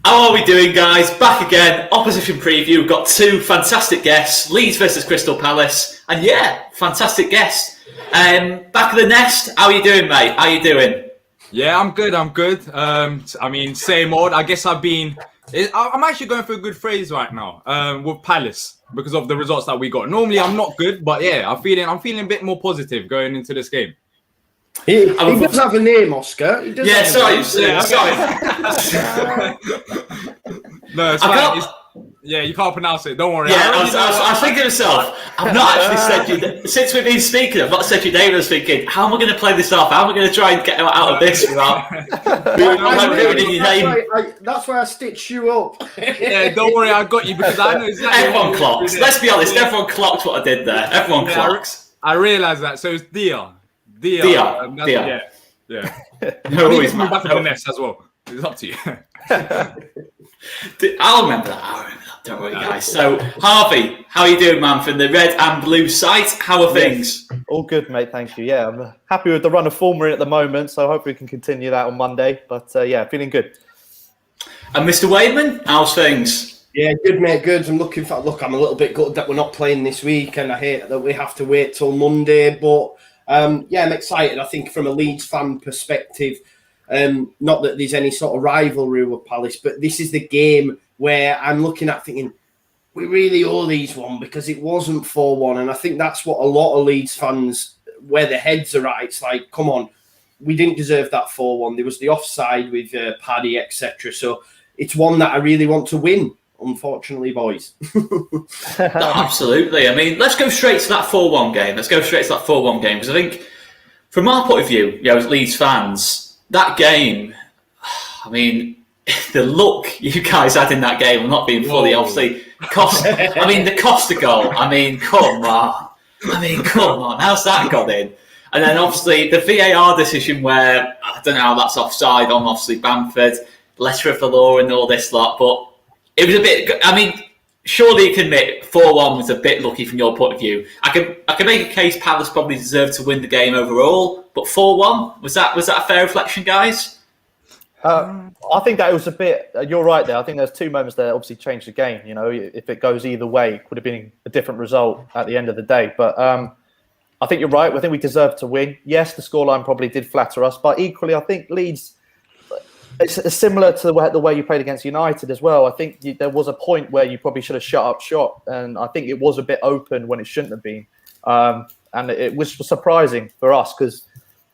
How are we doing, guys? Back again, opposition preview. We've got two fantastic guests, Leeds versus Crystal Palace. And yeah, fantastic guest. Back of the nest, how are you doing, mate? How are you doing? Yeah, I'm good. Same old. I guess I'm actually going through a good phase right now with Palace because of the results that we got. Normally, I'm not good, but yeah, I'm feeling a bit more positive going into this game. He does have a name, Oscar. Sorry. No, it's fine. You can't pronounce it. Don't worry. Yeah, I was thinking to myself, I've not actually said you since we've been speaking. I've not said your name. I was thinking, how am I going to play this off? How am I going to try and get out of this without ruining your name? That's why I stitched you up. Yeah, don't worry, I got you because I know exactly. Everyone clocks. Let's be honest. Everyone clocked what I did there. Everyone clocks. I realised that. So it's Dia. Yeah. No worries, man. Back to the nest as well. It's up to you. I'll remember that. Don't worry, guys. So, Harvey, how are you doing, man? From the red and blue site, how are things? All good, mate. Thank you. Yeah, I'm happy with the run of form we're in at the moment, so hopefully we can continue that on Monday. But yeah, feeling good. And Mr. Wayman, how's things? Yeah, good, mate. Good. I'm a little bit gutted that we're not playing this week, and I hate that we have to wait till Monday. But yeah, I'm excited. I think from a Leeds fan perspective, not that there's any sort of rivalry with Palace, but this is the game where I'm looking at thinking, we really owe these one because it wasn't 4-1. And I think that's what a lot of Leeds fans, where their heads are at. It's like, come on, we didn't deserve that 4-1. There was the offside with Paddy, etc. So it's one that I really want to win, unfortunately, boys. Absolutely. I mean, let's go straight to that 4-1 game. Because I think, from our point of view, as Leeds fans, that game, I mean, the look you guys had in that game, not being fully, obviously, the Costa goal. I mean, come on. How's that got in? And then, obviously, the VAR decision where, I don't know how that's offside on, obviously, Bamford, letter of the law and all this lot, but it was a bit, I mean, surely you can admit 4-1 was a bit lucky from your point of view. I can make a case Palace probably deserved to win the game overall, but 4-1, was that a fair reflection, guys? I think that was a bit. You're right there. I think there's two moments there. Obviously, changed the game. You know, if it goes either way, it would have been a different result at the end of the day. But I think you're right. I think we deserved to win. Yes, the scoreline probably did flatter us, but equally, I think Leeds. It's similar to the way you played against United as well. I think there was a point where you probably should have shut up shop, and I think it was a bit open when it shouldn't have been. And it was surprising for us because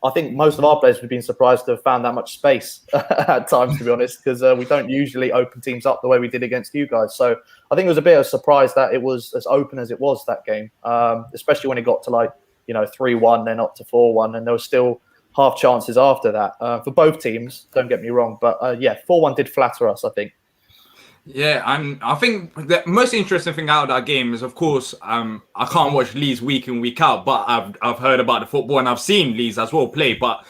I think most of our players would have been surprised to have found that much space at times, to be honest, because we don't usually open teams up the way we did against you guys. So I think it was a bit of a surprise that it was as open as it was that game, especially when it got to 3-1, then up to 4-1, and there was still half chances after that for both teams. Don't get me wrong, but 4-1 did flatter us, I think. Yeah, and I think the most interesting thing out of that game is, of course, I can't watch Leeds week in, week out, but I've heard about the football and I've seen Leeds as well play. But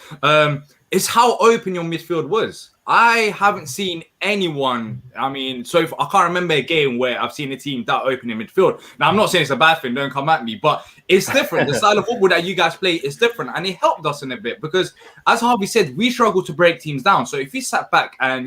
it's how open your midfield was. I haven't seen anyone. I mean, I can't remember a game where I've seen a team that open in midfield. Now, I'm not saying it's a bad thing. Don't come at me, but it's different. The style of football that you guys play is different, and it helped us in a bit because, as Harvey said, we struggle to break teams down. So if you sat back and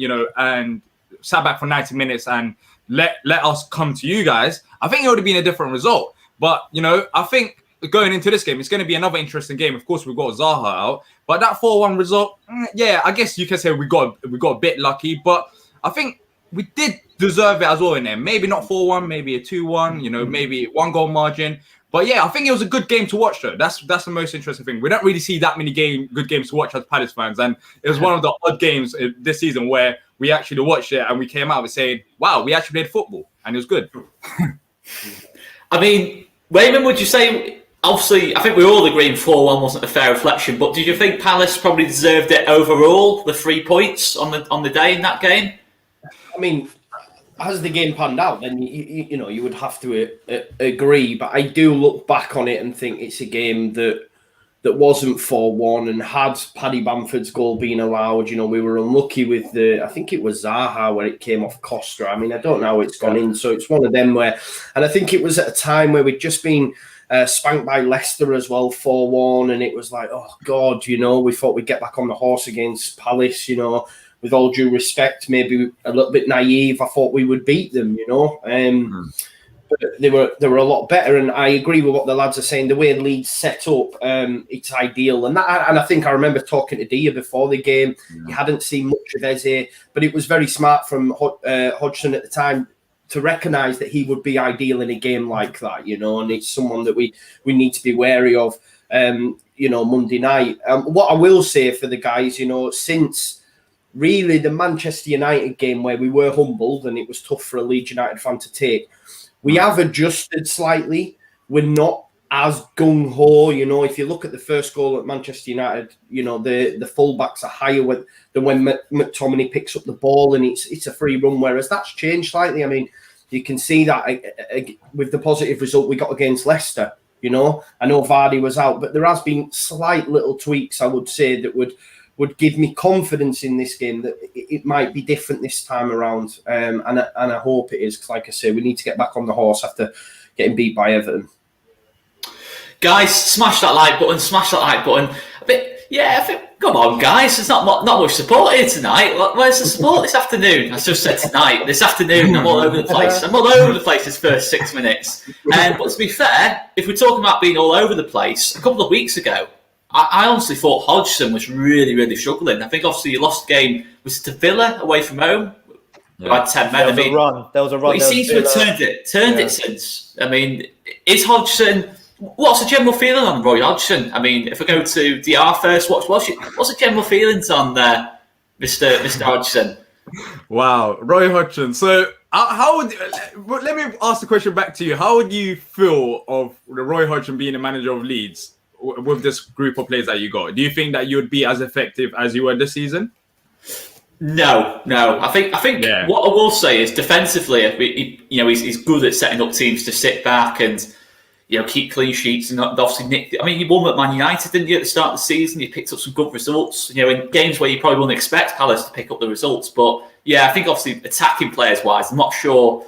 sat back for 90 minutes and let us come to you guys, I think it would have been a different result. But, I think going into this game, it's going to be another interesting game. Of course, we've got Zaha out, but that 4-1 result, I guess you can say we got a bit lucky, but I think we did deserve it as well in there. Maybe not 4-1, maybe a 2-1, maybe 1-goal margin. But yeah, I think it was a good game to watch though. That's the most interesting thing. We don't really see that many good games to watch as Palace fans, and it was one of the odd games this season where we actually watched it and we came out with saying, "Wow, we actually played football," and it was good. I mean, Wayman, would you say? Obviously, I think we all agreed 4-1 wasn't a fair reflection, but did you think Palace probably deserved it overall? The 3 points on the day in that game. I mean, as the game panned out, then you would have to agree. But I do look back on it and think it's a game that wasn't 4-1, and had Paddy Bamford's goal been allowed, we were unlucky with I think it was Zaha where it came off Costa. I mean, I don't know how it's gone in. So it's one of them where, and I think it was at a time where we'd just been spanked by Leicester as well, 4-1, and it was like, oh God, we thought we'd get back on the horse against Palace, with all due respect, maybe a little bit naive. I thought we would beat them, you know. But they were a lot better, and I agree with what the lads are saying. The way Leeds set up, it's ideal, and I think I remember talking to Dia before the game. He hadn't seen much of Eze, but it was very smart from Hodgson at the time to recognise that he would be ideal in a game like that, you know. And it's someone that we need to be wary of, you know, Monday night. What I will say for the guys, you know, since really the Manchester United game where we were humbled and it was tough for a Leeds United fan to take. We have adjusted slightly. We're not as gung-ho, you know. If you look at the first goal at Manchester United, you know, the fullbacks are higher than when McTominay picks up the ball and it's a free run, whereas that's changed slightly. I mean, you can see that with the positive result we got against Leicester, you know. I know Vardy was out, but there has been slight little tweaks, I would say, that would give me confidence in this game that it might be different this time around. And I hope it is, because like I say, we need to get back on the horse after getting beat by Everton. Guys, smash that like button, I think, come on, guys, there's not much support here tonight. Where's the support this afternoon? I just said tonight. This afternoon, I'm all over the place. I'm all over the place this first 6 minutes. But to be fair, if we're talking about being all over the place, a couple of weeks ago, I honestly thought Hodgson was really, really struggling. I think obviously you lost the game, was it to Villa away from home? Yeah. Had 10 men. There was a run. He seems to have turned it since. I mean, is Hodgson... What's the general feeling on Roy Hodgson? I mean, if I go to DR first, what's the general feelings on Mr. Hodgson? Wow, Roy Hodgson. So, let me ask the question back to you. How would you feel of Roy Hodgson being the manager of Leeds with this group of players that you got? Do you think that you would be as effective as you were this season? No. I think what I will say is defensively, he's good at setting up teams to sit back and, you know, keep clean sheets and obviously nick. I mean, you won at Man United, didn't you, at the start of the season? You picked up some good results, you know, in games where you probably wouldn't expect Palace to pick up the results. But yeah, I think obviously attacking players wise, I'm not sure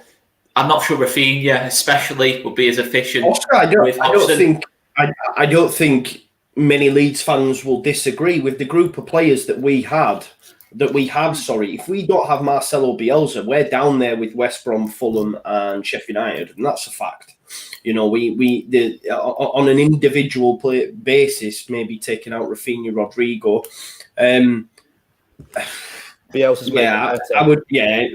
Rafinha especially would be as efficient. Oscar, I don't think many Leeds fans will disagree with the group of players that we have. If we don't have Marcelo Bielsa, we're down there with West Brom, Fulham, and Sheffield United, and that's a fact. You know, on an individual play basis, maybe taking out Rafinha, Rodrigo. Bielsa's I would. Yeah,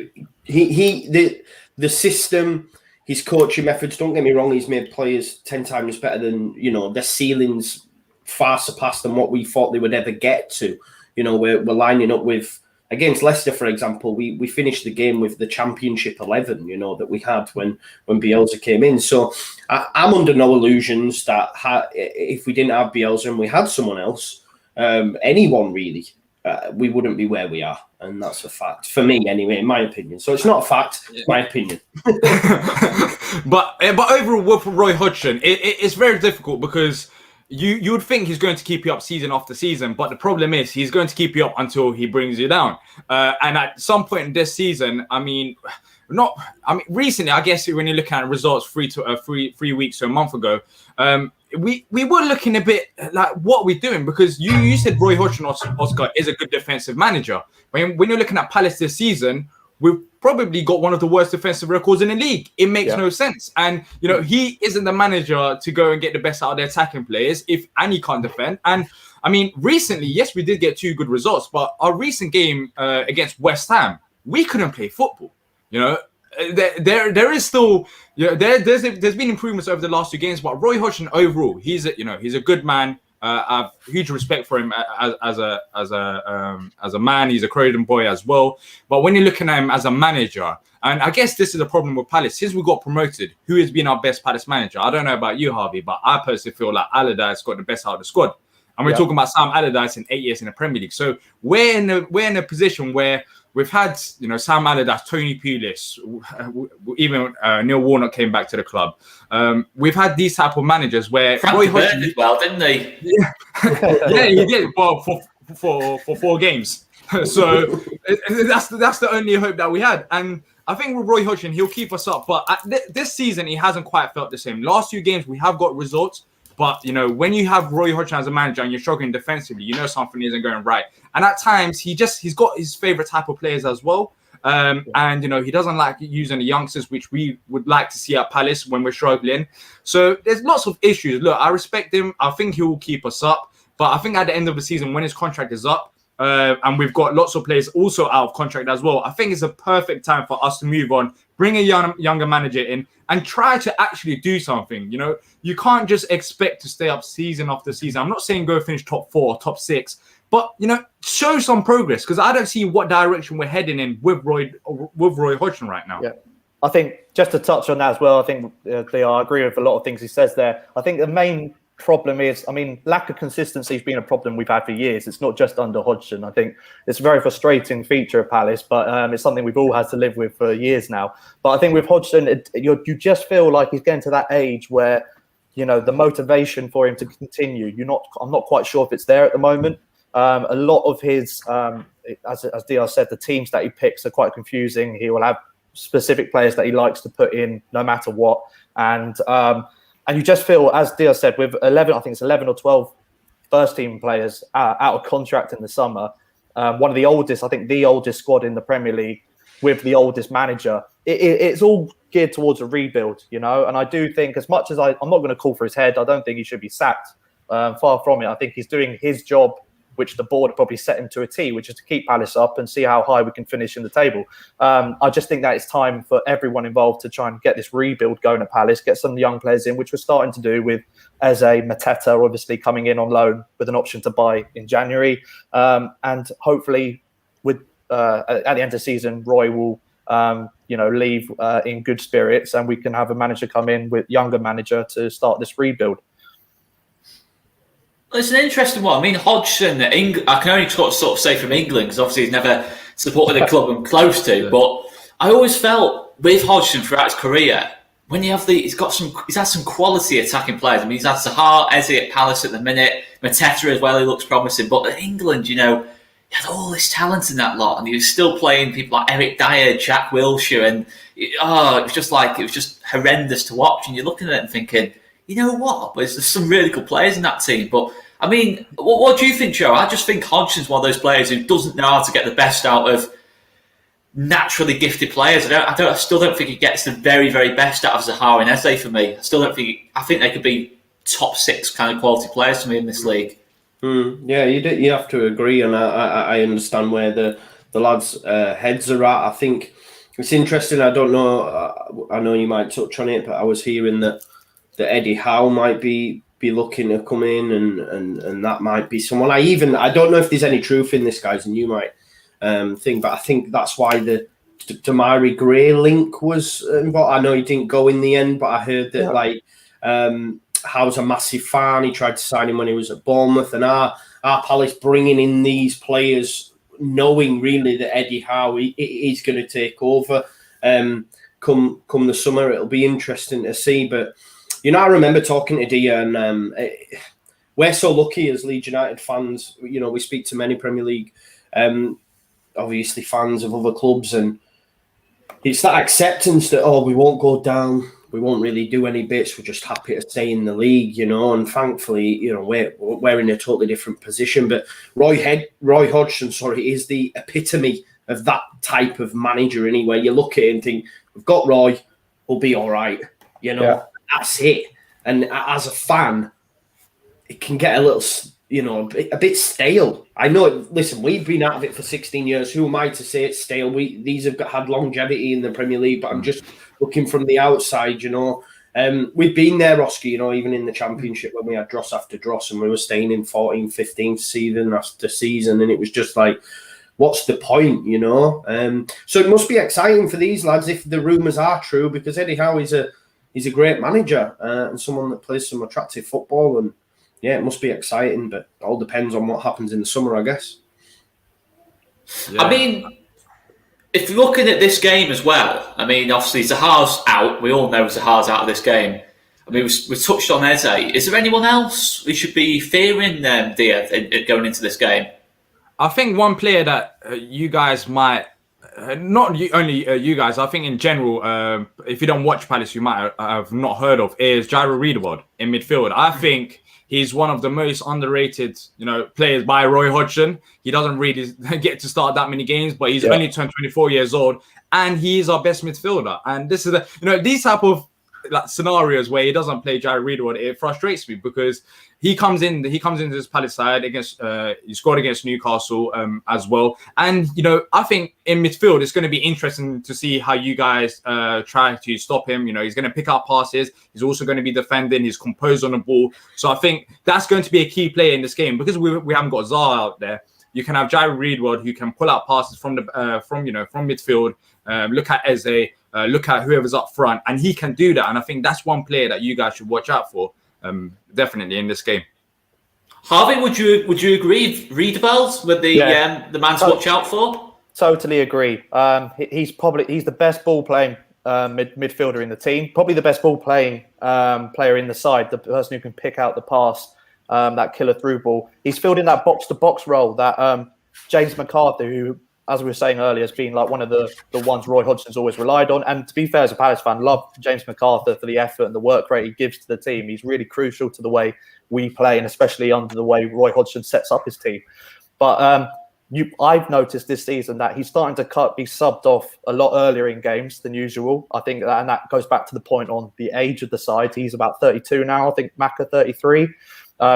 the system, his coaching methods. Don't get me wrong; he's made players 10 times better than, you know, their ceilings far surpassed than what we thought they would ever get to. You know, we're lining up with. Against Leicester, for example, we finished the game with the Championship 11, you know, that we had when Bielsa came in. So I'm under no illusions that if we didn't have Bielsa and we had someone else, anyone really, we wouldn't be where we are. And that's a fact. For me, anyway, in my opinion. So it's not a fact, it's my opinion. But overall, with Roy Hodgson, it's very difficult because... You would think he's going to keep you up season after season, but the problem is he's going to keep you up until he brings you down. And at some point in this season, recently, I guess when you're looking at results 3 weeks to a month ago, we were looking a bit like, what are we doing? Because you said Roy Hodgson, Oscar, is a good defensive manager. When you're looking at Palace this season, we've probably got one of the worst defensive records in the league. It makes no sense. And, you know, he isn't the manager to go and get the best out of their attacking players and he can't defend. And, I mean, recently, yes, we did get 2 good results, but our recent game against West Ham, we couldn't play football. You know, there is still, you know, there's been improvements over the last 2 games, but Roy Hodgson overall, he's a good man. I have huge respect for him as a man. He's a Croydon boy as well. But when you're looking at him as a manager, and I guess this is the problem with Palace, since we got promoted, who has been our best Palace manager? I don't know about you, Harvey, but I personally feel like Allardyce got the best out of the squad. And we're talking about Sam Allardyce in 8 years in the Premier League. So we're in a position where we've had, you know, Sam Allardyce, Tony Pulis, even Neil Warnock came back to the club. We've had these type of managers where Roy Hodgson did well, didn't he? Yeah, he did. Well, for 4 games. So that's the only hope that we had. And I think with Roy Hodgson, he'll keep us up. But this season, he hasn't quite felt the same. Last 2 games, we have got results. But, you know, when you have Roy Hodgson as a manager and you're struggling defensively, you know something isn't going right. And at times, he's got his favourite type of players as well. And, you know, he doesn't like using the youngsters, which we would like to see at Palace when we're struggling. So there's lots of issues. Look, I respect him. I think he will keep us up. But I think at the end of the season, when his contract is up, and we've got lots of players also out of contract as well, I think it's a perfect time for us to move on, bring a younger manager in, and try to actually do something. You know, you can't just expect to stay up season after season. I'm not saying go finish top 4, top 6, but, you know, show some progress, because I don't see what direction we're heading in with Roy Hodgson right now. Yeah, I think just to touch on that as well, I think I agree with a lot of things he says there. I think the main problem is, I mean, lack of consistency has been a problem we've had for years. It's not just under Hodgson. I think it's a very frustrating feature of Palace, but it's something we've all had to live with for years now. But I think with Hodgson, you just feel like he's getting to that age where, you know, the motivation for him to continue, I'm not quite sure if it's there at the moment. A lot of his, as DR said, the teams that he picks are quite confusing. He will have specific players that he likes to put in no matter what. And you just feel, as Dia said, with 11 or 12 first team players out of contract in the summer, one of the oldest, I think the oldest squad in the Premier League with the oldest manager, it's all geared towards a rebuild, you know. And I do think, as much as I'm not going to call for his head, I don't think he should be sacked. Far from it. I think he's doing his job, which the board probably set him to a T, which is to keep Palace up and see how high we can finish in the table. I just think that it's time for everyone involved to try and get this rebuild going at Palace, get some young players in, which we're starting to do with Eze, Mateta, obviously coming in on loan with an option to buy in January. And hopefully with at the end of the season, Roy will leave in good spirits, and we can have a manager come in with younger manager to start this rebuild. It's an interesting one. I mean, Hodgson, I can only sort of say from England, because obviously he's never supported a club I'm close to. But I always felt with Hodgson throughout his career, when you have he's had some quality attacking players. I mean, he's had Zaha, Eze at Palace at the minute, Mateta as well. He looks promising. But at England, you know, he had all this talent in that lot, and he was still playing people like Eric Dyer, Jack Wilshere, and it was just horrendous to watch. And you're looking at it and thinking, you know what? There's some really good players in that team. But, I mean, what do you think, Joe? I just think Hodgson's one of those players who doesn't know how to get the best out of naturally gifted players. I still don't think he gets the very, very best out of Zaha and Eze for me. I think they could be top 6 kind of quality players to me in this league. Yeah, you have to agree, and I understand where the lads' heads are at. I think it's interesting. I don't know. I know you might touch on it, but I was hearing that Eddie Howe might be looking to come in, and that might be someone. I don't know if there's any truth in this, guys, and you might think, but I think that's why the Damari Gray link was involved. I know he didn't go in the end, but I heard that Howe's a massive fan. He tried to sign him when he was at Bournemouth, and our Palace bringing in these players, knowing really that Eddie Howe is going to take over come the summer. It'll be interesting to see, but. You know, I remember talking to Dia, and we're so lucky as Leeds United fans. You know, we speak to many Premier League, obviously fans of other clubs, and it's that acceptance that, we won't go down, we won't really do any bits, we're just happy to stay in the league, you know. And thankfully, you know, we're in a totally different position. But Roy Hodgson, is the epitome of that type of manager. Anyway, you look at it and think, we've got Roy, we'll be all right, you know. Yeah. That's it. And as a fan, it can get a little, you know, a bit stale. I know. Listen, we've been out of it for 16 years. Who am I to say it's stale? These have had longevity in the Premier League, but I'm just looking from the outside, you know. We've been there, Oscar, you know, even in the Championship when we had dross after dross, and we were staying in 14th, 15th season after season, and it was just like, what's the point, you know? So it must be exciting for these lads if the rumours are true, because Eddie Howe is a great manager and someone that plays some attractive football, and yeah, it must be exciting, but it all depends on what happens in the summer, I guess. Yeah. I mean, if you're looking at this game as well, I mean, obviously Zaha's out. We all know Zaha's out of this game. I mean, we touched on Eze. Is there anyone else we should be fearing, Dia, going into this game? I think one player that you guys might not only you guys. I think in general, if you don't watch Palace, you might have not heard of is Jairo Riedewald in midfield. I think he's one of the most underrated, players by Roy Hodgson. He doesn't really get to start that many games, but he's only turned 24 years old, and he is our best midfielder. And this is these type of scenarios where he doesn't play Jairo Riedewald, it frustrates me because he comes into this Palace side against he scored against Newcastle as well. And I think in midfield it's going to be interesting to see how you guys try to stop him. He's going to pick up passes, he's also going to be defending, he's composed on the ball. So I think that's going to be a key player in this game because we haven't got Zaha out there. You can have Jairo Riedewald who can pull out passes from midfield, look at Eze, look at whoever's up front, and he can do that. And I think that's one player that you guys should watch out for, definitely in this game. Harvey, would you agree? Riedewald with the man to watch out for? Totally agree. He's the best ball playing midfielder in the team. Probably the best ball playing player in the side. The person who can pick out the pass, that killer through ball. He's filled in that box to box role that James McCarthy, who, as we were saying earlier, has been like one of the ones Roy Hodgson's always relied on. And to be fair, as a Palace fan, love James McCarthy for the effort and the work rate he gives to the team. He's really crucial to the way we play, and especially under the way Roy Hodgson sets up his team. But I've noticed this season that he's starting to be subbed off a lot earlier in games than usual. I think that, and that goes back to the point on the age of the side. He's about 32 now. I think Maka 33.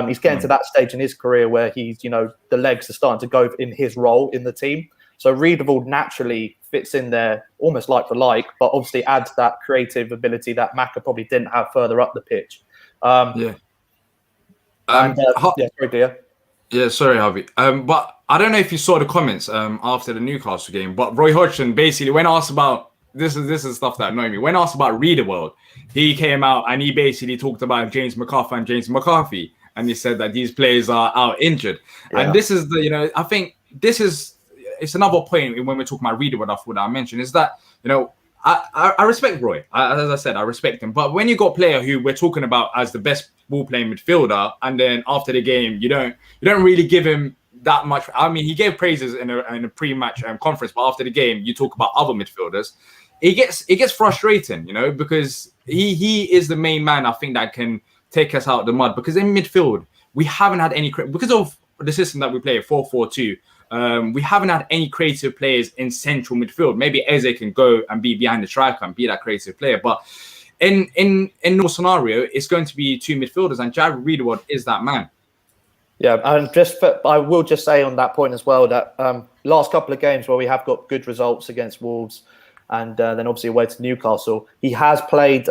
He's getting to that stage in his career where he's, the legs are starting to go in his role in the team. So Riedewald naturally fits in there almost like for like, but obviously adds that creative ability that Maka probably didn't have further up the pitch. Sorry, dear. Yeah, sorry, Harvey. But I don't know if you saw the comments after the Newcastle game, but Roy Hodgson basically, when asked about this is stuff that annoyed me. When asked about Riedewald, he came out and he basically talked about James McCarthy, and he said that these players are out injured. Yeah. And this is I think this is. It's another point when we're talking about Riedewald. I thought I mentioned is that I respect Roy. As I said, I respect him. But when you got a player who we're talking about as the best ball playing midfielder, and then after the game you don't really give him that much. I mean, he gave praises in a pre-match conference, but after the game you talk about other midfielders. It gets frustrating, because he is the main man. I think that can take us out of the mud, because in midfield we haven't had any because of the system that we play 4-4-2. We haven't had any creative players in central midfield. Maybe Eze can go and be behind the striker and be that creative player. But in no scenario, it's going to be two midfielders, and Jairo Riedewald is that man. Yeah, and I will just say on that point as well that last couple of games where we have got good results against Wolves, and then obviously away to Newcastle, he has played.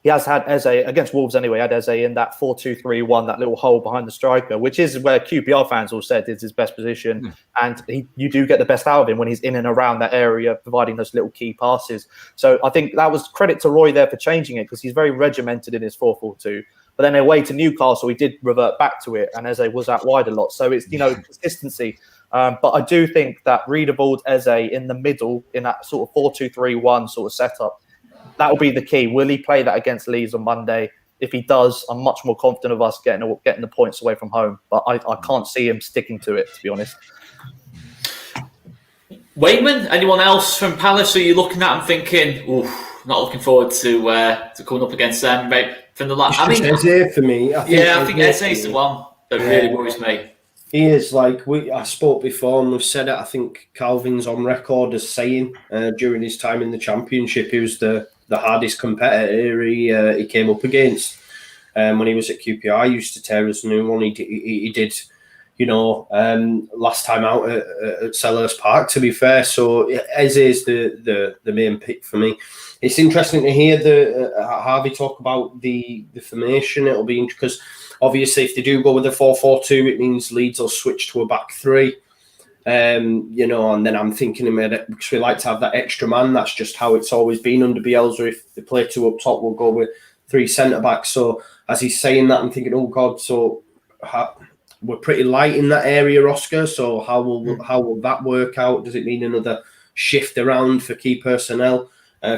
He has had Eze against Wolves anyway. Had Eze in that 4-2-3-1, that little hole behind the striker, which is where QPR fans all said is his best position. And you do get the best out of him when he's in and around that area, providing those little key passes. So I think that was credit to Roy there for changing it, because he's very regimented in his 4-4-2. But then away to Newcastle, he did revert back to it, and Eze was out wide a lot. So it's consistency. But I do think that Riedewald, Eze in the middle in that sort of 4-2-3-1 sort of setup. That will be the key. Will he play that against Leeds on Monday? If he does, I'm much more confident of us getting the points away from home. But I can't see him sticking to it, to be honest. Wayman, anyone else from Palace who you're looking at and thinking, oof, not looking forward to coming up against them, mate? From the last, Eze for me. I think Eze is the one that really worries me. He is, I spoke before and we've said it. I think Calvin's on record as saying during his time in the Championship, he was the hardest competitor he came up against when he was at QPR. He used to tear us a new one. He did, last time out at Selhurst Park, to be fair. So Eze is the main pick for me. It's interesting to hear Harvey talk about the formation. It'll be because obviously if they do go with a 4-4-2, it means Leeds will switch to a back three. And then I'm thinking because we like to have that extra man. That's just how it's always been under Bielsa. If they play two up top, we'll go with three centre-backs. So as he's saying that, I'm thinking, oh God, so we're pretty light in that area, Oscar. So how will that work out? Does it mean another shift around for key personnel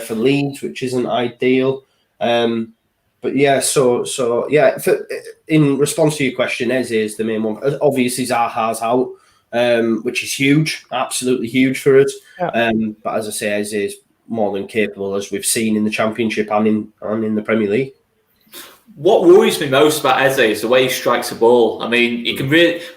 for Leeds, which isn't ideal? But yeah, so yeah. In response to your question, Eze is the main one. Obviously, Zaha's out. which is huge, absolutely huge for us. Yeah. But as I say, Eze is more than capable, as we've seen in the Championship and in the Premier League. What worries me most about Eze is the way he strikes a ball. I mean,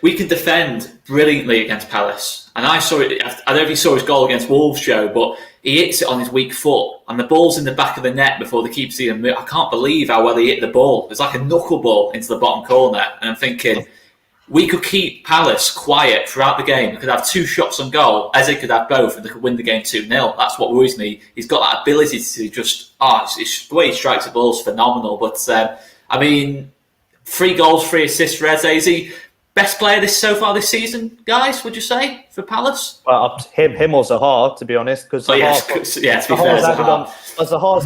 we can defend brilliantly against Palace. And I saw it, I don't know if you saw his goal against Wolves, Joe, but he hits it on his weak foot and the ball's in the back of the net before the keeper's even moved. I can't believe how well he hit the ball. It's like a knuckleball into the bottom corner. And I'm thinking, we could keep Palace quiet throughout the game. We could have 2 shots on goal. Eze could have both and they could win the game 2-0. That's what worries me. He's got that ability to just, the way he strikes the ball is phenomenal. But, I mean, 3 goals, 3 assists for Eze. Is he best player so far this season, guys, would you say, for Palace? Well, him or Zaha, to be honest. Because Zaha's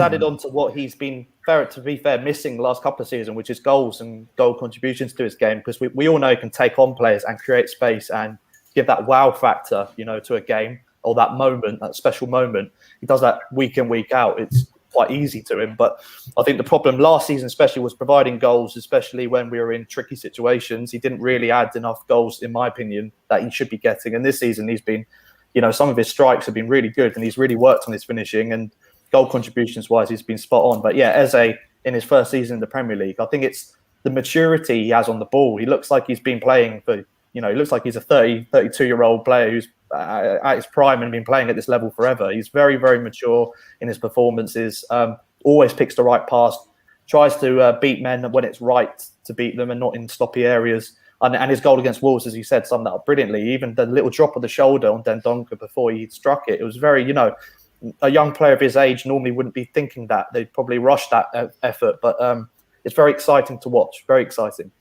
added on to what he's been, to be fair, missing the last couple of seasons, which is goals and goal contributions to his game. Because we all know he can take on players and create space and give that wow factor, to a game, or that moment, that special moment. He does that week in, week out. It's quite easy to him. But I think the problem last season especially was providing goals, especially when we were in tricky situations. He didn't really add enough goals, in my opinion, that he should be getting. And this season he's been, some of his strikes have been really good and he's really worked on his finishing, and goal contributions wise he's been spot on. But yeah, Eze in his first season in the Premier League, I think it's the maturity he has on the ball. He looks like he's been playing for, he looks like he's a 32-year-old player who's at his prime and been playing at this level forever. He's very, very mature in his performances, always picks the right pass, tries to beat men when it's right to beat them and not in sloppy areas. And his goal against Wolves, as you said, summed that up brilliantly. Even the little drop of the shoulder on Dendoncker before he struck it, it was very, a young player of his age normally wouldn't be thinking that. They'd probably rush that effort. But it's very exciting to watch, very exciting.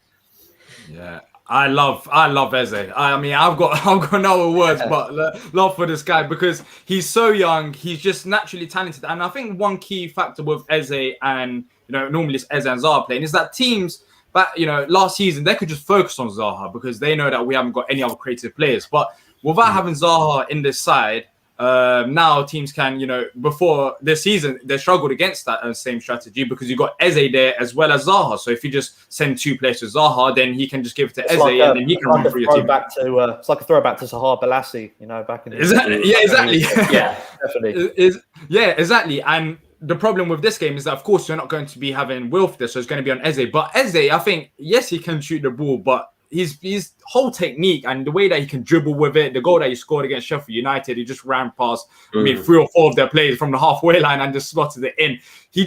Yeah. I love Eze. I mean, I've got no words but love for this guy because he's so young. He's just naturally talented, and I think one key factor with Eze and normally it's Eze and Zaha playing is that teams that last season they could just focus on Zaha because they know that we haven't got any other creative players. But without having Zaha in this side, now teams can, before this season, they struggled against that same strategy because you got Eze there as well as Zaha. So if you just send 2 players to Zaha, then he can just give it to Eze and then he can run through your team. It's like a throwback to Zaha Balassi, back in the Yeah, exactly. Yeah, definitely. Exactly. And the problem with this game is that, of course, you're not going to be having Wilf there, so it's going to be on Eze. But Eze, I think, yes, he can shoot the ball, but his whole technique and the way that he can dribble with it, the goal that he scored against Sheffield United, he just ran past 3 or 4 of their players from the halfway line and just slotted it in. He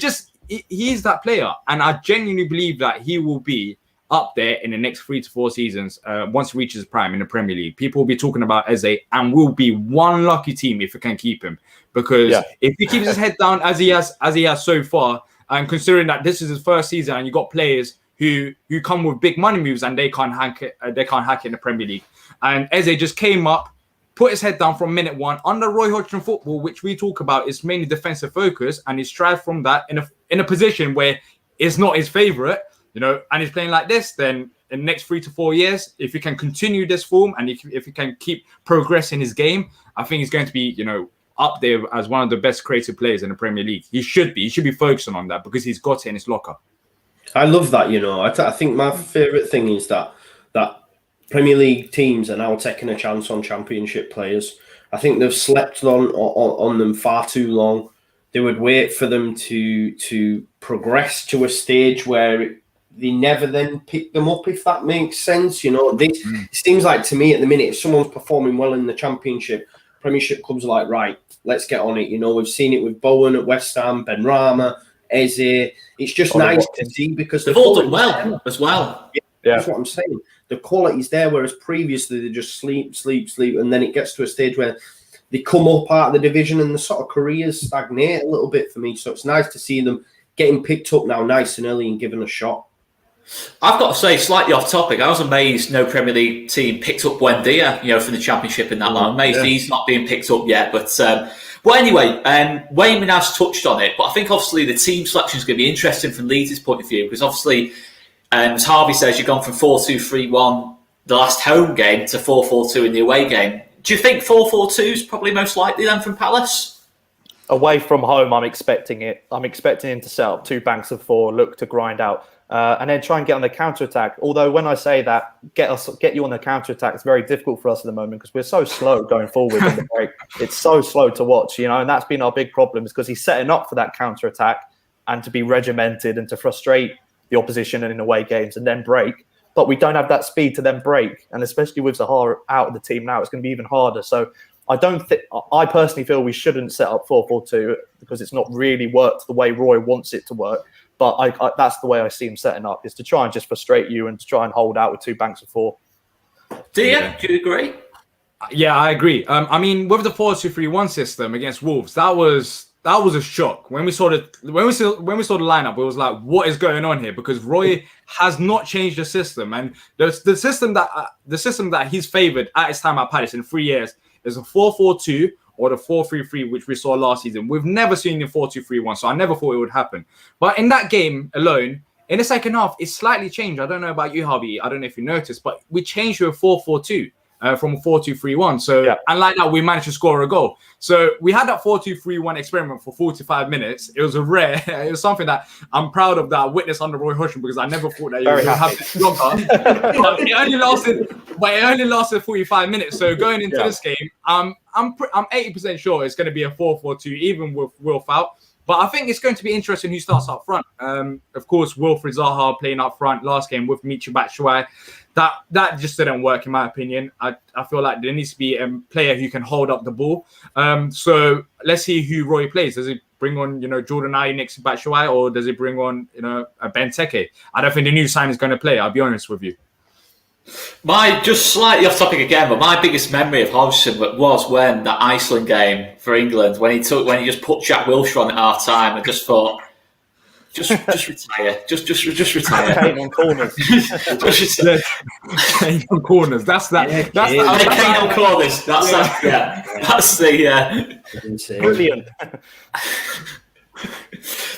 is that player, and I genuinely believe that he will be up there in the next 3 to 4 seasons once he reaches prime in the Premier League. People will be talking about Eze, and we'll be one lucky team if we can keep him, because if he keeps his head down as he has so far, and considering that this is his first season and you got players who come with big money moves and they can't hack it in the Premier League. And Eze just came up, put his head down from minute 1 under Roy Hodgson football, which we talk about is mainly defensive focus, and he strived from that in a position where it's not his favourite, and he's playing like this. Then in the next 3 to 4 years, if he can continue this form and if he can keep progressing his game, I think he's going to be up there as one of the best creative players in the Premier League. He should be focusing on that because he's got it in his locker. I love that, I think my favourite thing is that Premier League teams are now taking a chance on Championship players. I think they've slept on them far too long. They would wait for them to progress to a stage where they never then pick them up, if that makes sense. It seems like to me at the minute, if someone's performing well in the Championship, Premiership clubs are like, right, let's get on it. We've seen it with Bowen at West Ham, Ben Rama, Eze. It's just nice to see because they've all done well as well. Yeah, that's what I'm saying. The quality's there, whereas previously they just sleep, and then it gets to a stage where they come up out of the division and the sort of careers stagnate a little bit for me. So it's nice to see them getting picked up now nice and early and given a shot. I've got to say, slightly off topic, I was amazed no Premier League team picked up Buendia, from the Championship in that long. I'm amazed he's not being picked up yet. But anyway, Wayman has touched on it, but I think obviously the team selection is going to be interesting from Leeds' point of view, because obviously, as Harvey says, you've gone from 4-2-3-1 the last home game to 4-4-2 in the away game. Do you think 4-4-2 is probably most likely then from Palace? Away from home, I'm expecting it. I'm expecting him to set up 2 banks of 4, look to grind out and then try and get on the counter-attack. Although when I say that, get you on the counter-attack, it's very difficult for us at the moment because we're so slow going forward on the break. It's so slow to watch, and that's been our big problem is because he's setting up for that counter-attack and to be regimented and to frustrate the opposition in away games and then break. But we don't have that speed to then break. And especially with Zaha out of the team now, it's going to be even harder. So I personally feel we shouldn't set up 4-4-2 because it's not really worked the way Roy wants it to work. But that's the way I see him setting up, is to try and just frustrate you and to try and hold out with 2 banks of 4. Do you agree? Yeah, I agree. I mean, with the 4-2-3-1 system against Wolves, that was a shock. When we saw the lineup, it was like, what is going on here? Because Roy has not changed the system, and the system that he's favoured at his time at Palace in 3 years is a 4-4-2 or the 4-3-3, which we saw last season. We've never seen the 4-2-3-1, so I never thought it would happen. But in that game alone, in the second half, it slightly changed. I don't know about you, Harvey. I don't know if you noticed, but we changed to a 4-4-2 from a 4-2-3-1. So, yeah. And like that, we managed to score a goal. So we had that 4-2-3-1 experiment for 45 minutes. It was it was something that I'm proud of that I witnessed under Roy Hodgson, because I never thought that you would have this longer. But it only lasted 45 minutes. So going into this game, I'm 80% sure it's going to be a 4-4-2, even with Will Fout. But I think it's going to be interesting who starts up front. Of course, Wilfried Zaha playing up front last game with Michy Batshuayi. That just didn't work, in my opinion. I feel like there needs to be a player who can hold up the ball. So let's see who Roy plays. Does he bring on, Jordan Ayew next to Batshuayi, or does he bring on, a Benteke? I don't think the new sign is going to play, I'll be honest with you. Just slightly off topic again, but my biggest memory of Hodgson was when that Iceland game for England, when he just put Jack Wilshere on at half time and just thought, just retire, just retire. Kane on corners. Kane on corners. That's Kane on corners. That's the brilliant.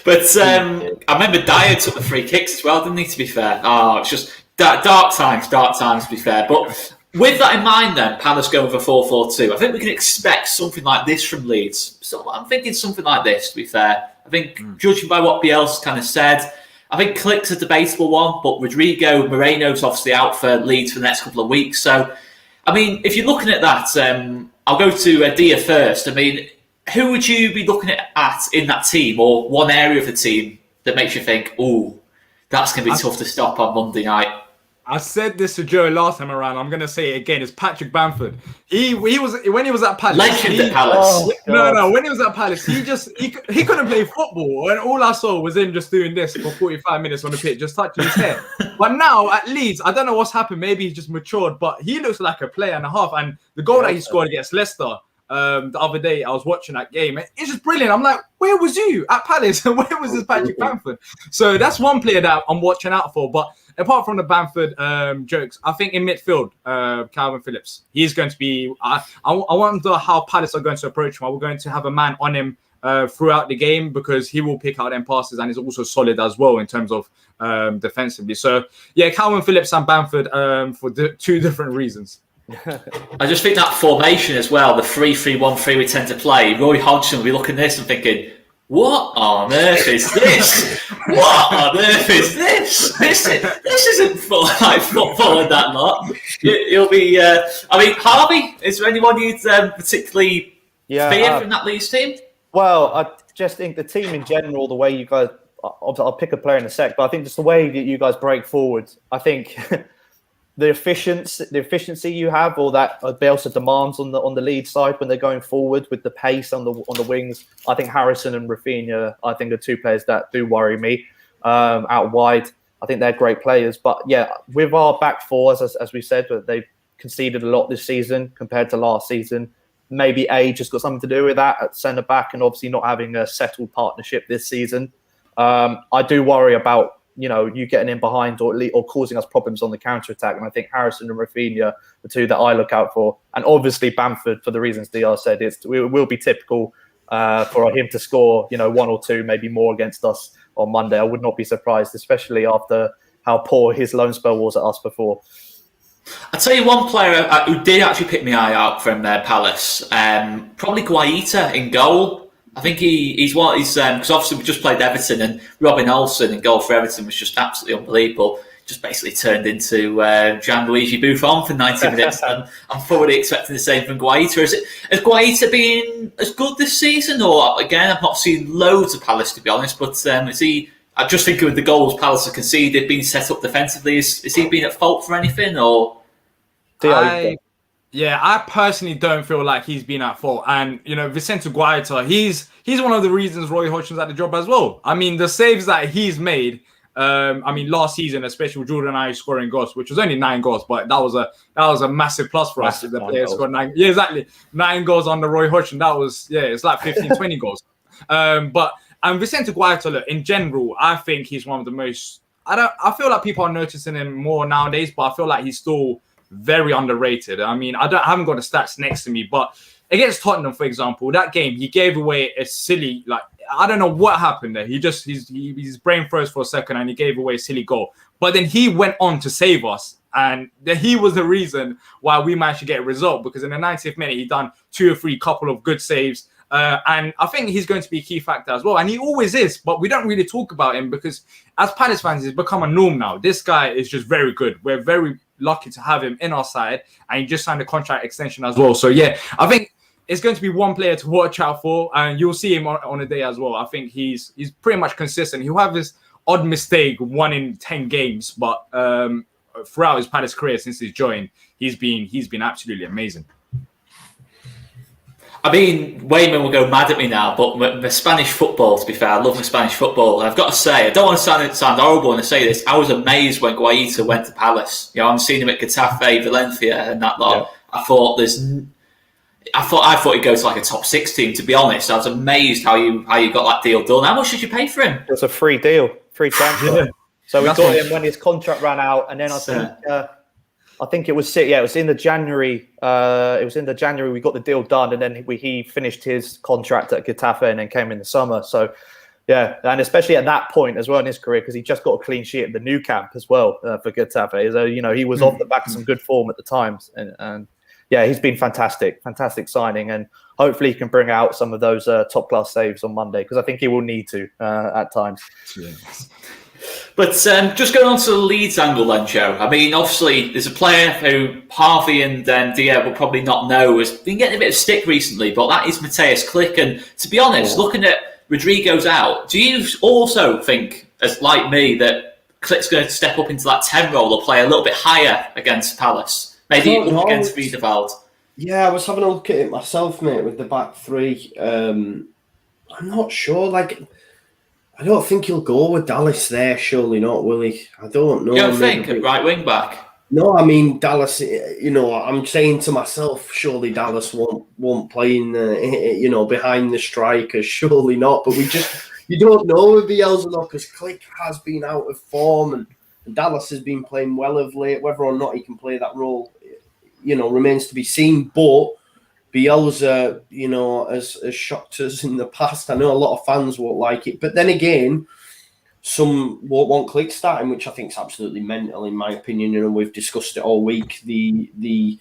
But I remember Dyer took the free kicks as well, didn't he? To be fair, it's just dark times. To be fair, but with that in mind, then Palace going for 4-4-2. I think we can expect something like this from Leeds. So I'm thinking something like this. To be fair, I think judging by what Bielsa kind of said, I think Click's a debatable one, but Rodrigo Moreno's obviously out for Leeds for the next couple of weeks. So, I mean, if you're looking at that, I'll go to Dia first. I mean, who would you be looking at in that team, or one area of the team that makes you think, "Ooh, that's going to be tough to stop on Monday night"? I said this to Joe last time around. I'm going to say it again. It's Patrick Bamford. He was when he was at Palace. Legend at Palace. No. When he was at Palace, he couldn't play football, and all I saw was him just doing this for 45 minutes on the pitch, just touching his hair. But now at Leeds, I don't know what's happened. Maybe he's just matured, but he looks like a player and a half. And the goal that he scored against Leicester the other day, I was watching that game. It's just brilliant. I'm like, where was you at Palace? Where was this Patrick Bamford? So that's one player that I'm watching out for. But apart from the Bamford jokes, I think in midfield, Calvin Phillips, he's going to be. I wonder how Palace are going to approach him. Are we going to have a man on him throughout the game, because he will pick out them passes and is also solid as well in terms of defensively. So yeah, Calvin Phillips and Bamford for two different reasons. I just think that formation as well, the 3-3-1-3 we tend to play, Roy Hodgson will be looking at this and thinking, what on earth is this? What on earth is this? This isn't football in that lot. You'll be. I mean, Harvey, is there anyone you'd particularly fear from that Leeds team? Well, I just think the team in general, the way you guys. I'll pick a player in a sec, but I think just the way that you guys break forward, I think. The efficiency you have, or that Bielsa demands on the lead side when they're going forward with the pace on the wings. I think Harrison and Rafinha, I think, are two players that do worry me out wide. I think they're great players, but yeah, with our back four, as we said, they've conceded a lot this season compared to last season. Maybe age has got something to do with that at centre back, and obviously not having a settled partnership this season. I do worry about. You getting in behind or causing us problems on the counter-attack. And I think Harrison and Rafinha are the two that I look out for. And obviously Bamford, for the reasons DR said, it will be typical for him to score, one or two, maybe more against us on Monday. I would not be surprised, especially after how poor his loan spell was at us before. I'll tell you one player who did actually pick my eye out from Palace, probably Guaita in goal. I think he's because obviously we just played Everton and Robin Olsen in goal for Everton was just absolutely unbelievable. Just basically turned into Gianluigi Buffon for 90 minutes, and I'm fully expecting the same from Guaita. Has Guaita been as good this season, or again I've not seen loads of Palace to be honest, but is he? I just think with the goals Palace have conceded, being set up defensively, is he been at fault for anything, or? I personally don't feel like he's been at fault. And, Vicente Guaita, he's one of the reasons Roy Hodgson's at the job as well. I mean, the saves that he's made, last season, especially with Jordan Ayew scoring goals, which was only 9 goals, but that was a massive plus for us. The player scored 9. Yeah, exactly. 9 goals under Roy Hodgson. That was, it's like 15, 20 goals. And Vicente Guaita, look, in general, I think he's one of the most, I feel like people are noticing him more nowadays, but I feel like he's still very underrated. I mean, I haven't got the stats next to me, but against Tottenham, for example, that game he gave away a silly, I don't know what happened there. His brain froze for a second and he gave away a silly goal. But then he went on to save us, and he was the reason why we managed to get a result, because in the 90th minute he done 2 or 3 couple of good saves. And I think he's going to be a key factor as well. And he always is, but we don't really talk about him because as Palace fans, it's become a norm now. This guy is just very good. We're very lucky to have him in our side, and he just signed a contract extension as well. So yeah, I think it's going to be one player to watch out for, and you'll see him on a day as well. I think he's pretty much consistent. He'll have this odd mistake 1 in 10 games, but throughout his Palace career since he's joined, he's been absolutely amazing. I mean, Wayman will go mad at me now, but the Spanish football, to be fair, I love the Spanish football. And I've got to say, I don't want to sound horrible when I say this, I was amazed when Guaita went to Palace. I'm seeing him at Getafe, Valencia, and that lot. Yeah. I thought he'd go to like a top 6 team. To be honest, I was amazed how you got that deal done. How much did you pay for him? It was a free deal, free transfer. So we got him when his contract ran out, and then I think it was in the January. It was in the January we got the deal done, and then he finished his contract at Getafe and then came in the summer. So, yeah, and especially at that point as well in his career, because he just got a clean sheet at the new camp as well for Getafe. So he was off the back of some good form at the times, and yeah, he's been fantastic signing, and hopefully he can bring out some of those top class saves on Monday, because I think he will need to at times. Yeah. But just going on to the Leeds angle then, Joe. I mean, obviously, there's a player who Harvey and Dia will probably not know has been getting a bit of stick recently, but that is Mateusz Klich. And to be honest, looking at Rodrigo's out, do you also think, as like me, that Klich's going to step up into that 10 role or play a little bit higher against Palace? Maybe up against Wiedewald? Yeah, I was having a look at it myself, mate, with the back 3. I'm not sure, I don't think he'll go with Dallas there, surely not, will he? I don't know. You don't think at right wing back? No, I mean Dallas. I'm saying to myself, surely Dallas won't play in behind the strikers. Surely not. But you don't know with Bielsa because Klich has been out of form, and Dallas has been playing well of late. Whether or not he can play that role, remains to be seen. But Bielsa, has shocked us in the past. I know a lot of fans won't like it, but then again, some won't want Klich starting, which I think is absolutely mental, in my opinion. We've discussed it all week. The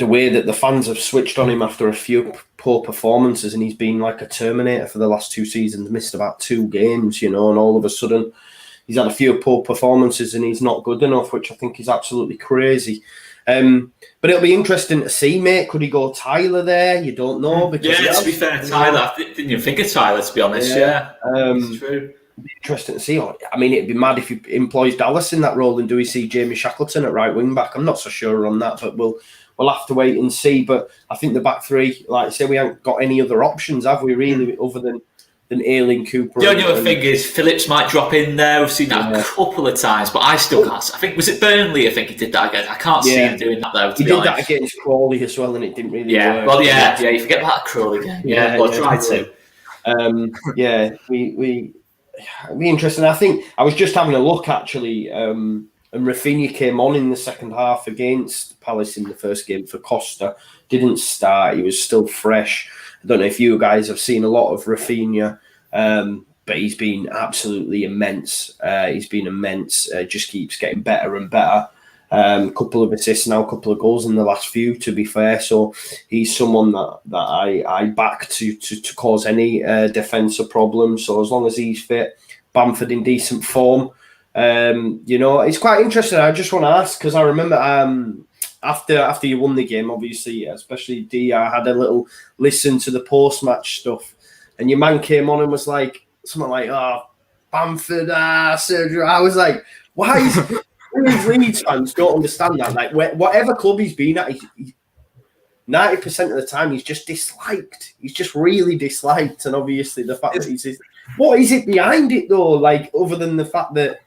way that the fans have switched on him after a few poor performances, and he's been like a Terminator for the last 2 seasons, missed about 2 games, and all of a sudden he's had a few poor performances and he's not good enough, which I think is absolutely crazy. But it'll be interesting to see, mate. Could he go Tyler there? You don't know. Because to be fair, Tyler, I didn't even think of Tyler, to be honest. Yeah. It's true. It'd be interesting to see. I mean, it'd be mad if he employs Dallas in that role, and do we see Jamie Shackleton at right wing back? I'm not so sure on that, but we'll have to wait and see. But I think the back 3, like I say, we haven't got any other options, have we, really, other than Ayling, Cooper. The only other thing is Phillips might drop in there. We've seen that a couple of times, but I still can't. I think, was it Burnley? I think he did that again. I can't see him doing that though. He did that against Crawley as well, and it didn't really work. Well, you forget about the Crawley game. Try to. It'd be interesting. I think I was just having a look actually, and Rafinha came on in the second half against Palace in the first game for Costa. Didn't start. He was still fresh. I don't know if you guys have seen a lot of Rafinha, but he's been absolutely immense. Just keeps getting better and better. Couple of assists now, a couple of goals in the last few, to be fair. So he's someone that I back to cause any defensive problems. So as long as he's fit, Bamford in decent form. It's quite interesting. I just want to ask, because I remember after you won the game, obviously, especially D, I had a little listen to the post-match stuff, and your man came on and was like, something like, "Oh, Bamford, Sergio." I was like, why is Leeds fans don't understand that? Like, whatever club he's been at, 90% of the time he's just disliked. He's just really disliked, and obviously the fact that what is it behind it though? Like, other than the fact that,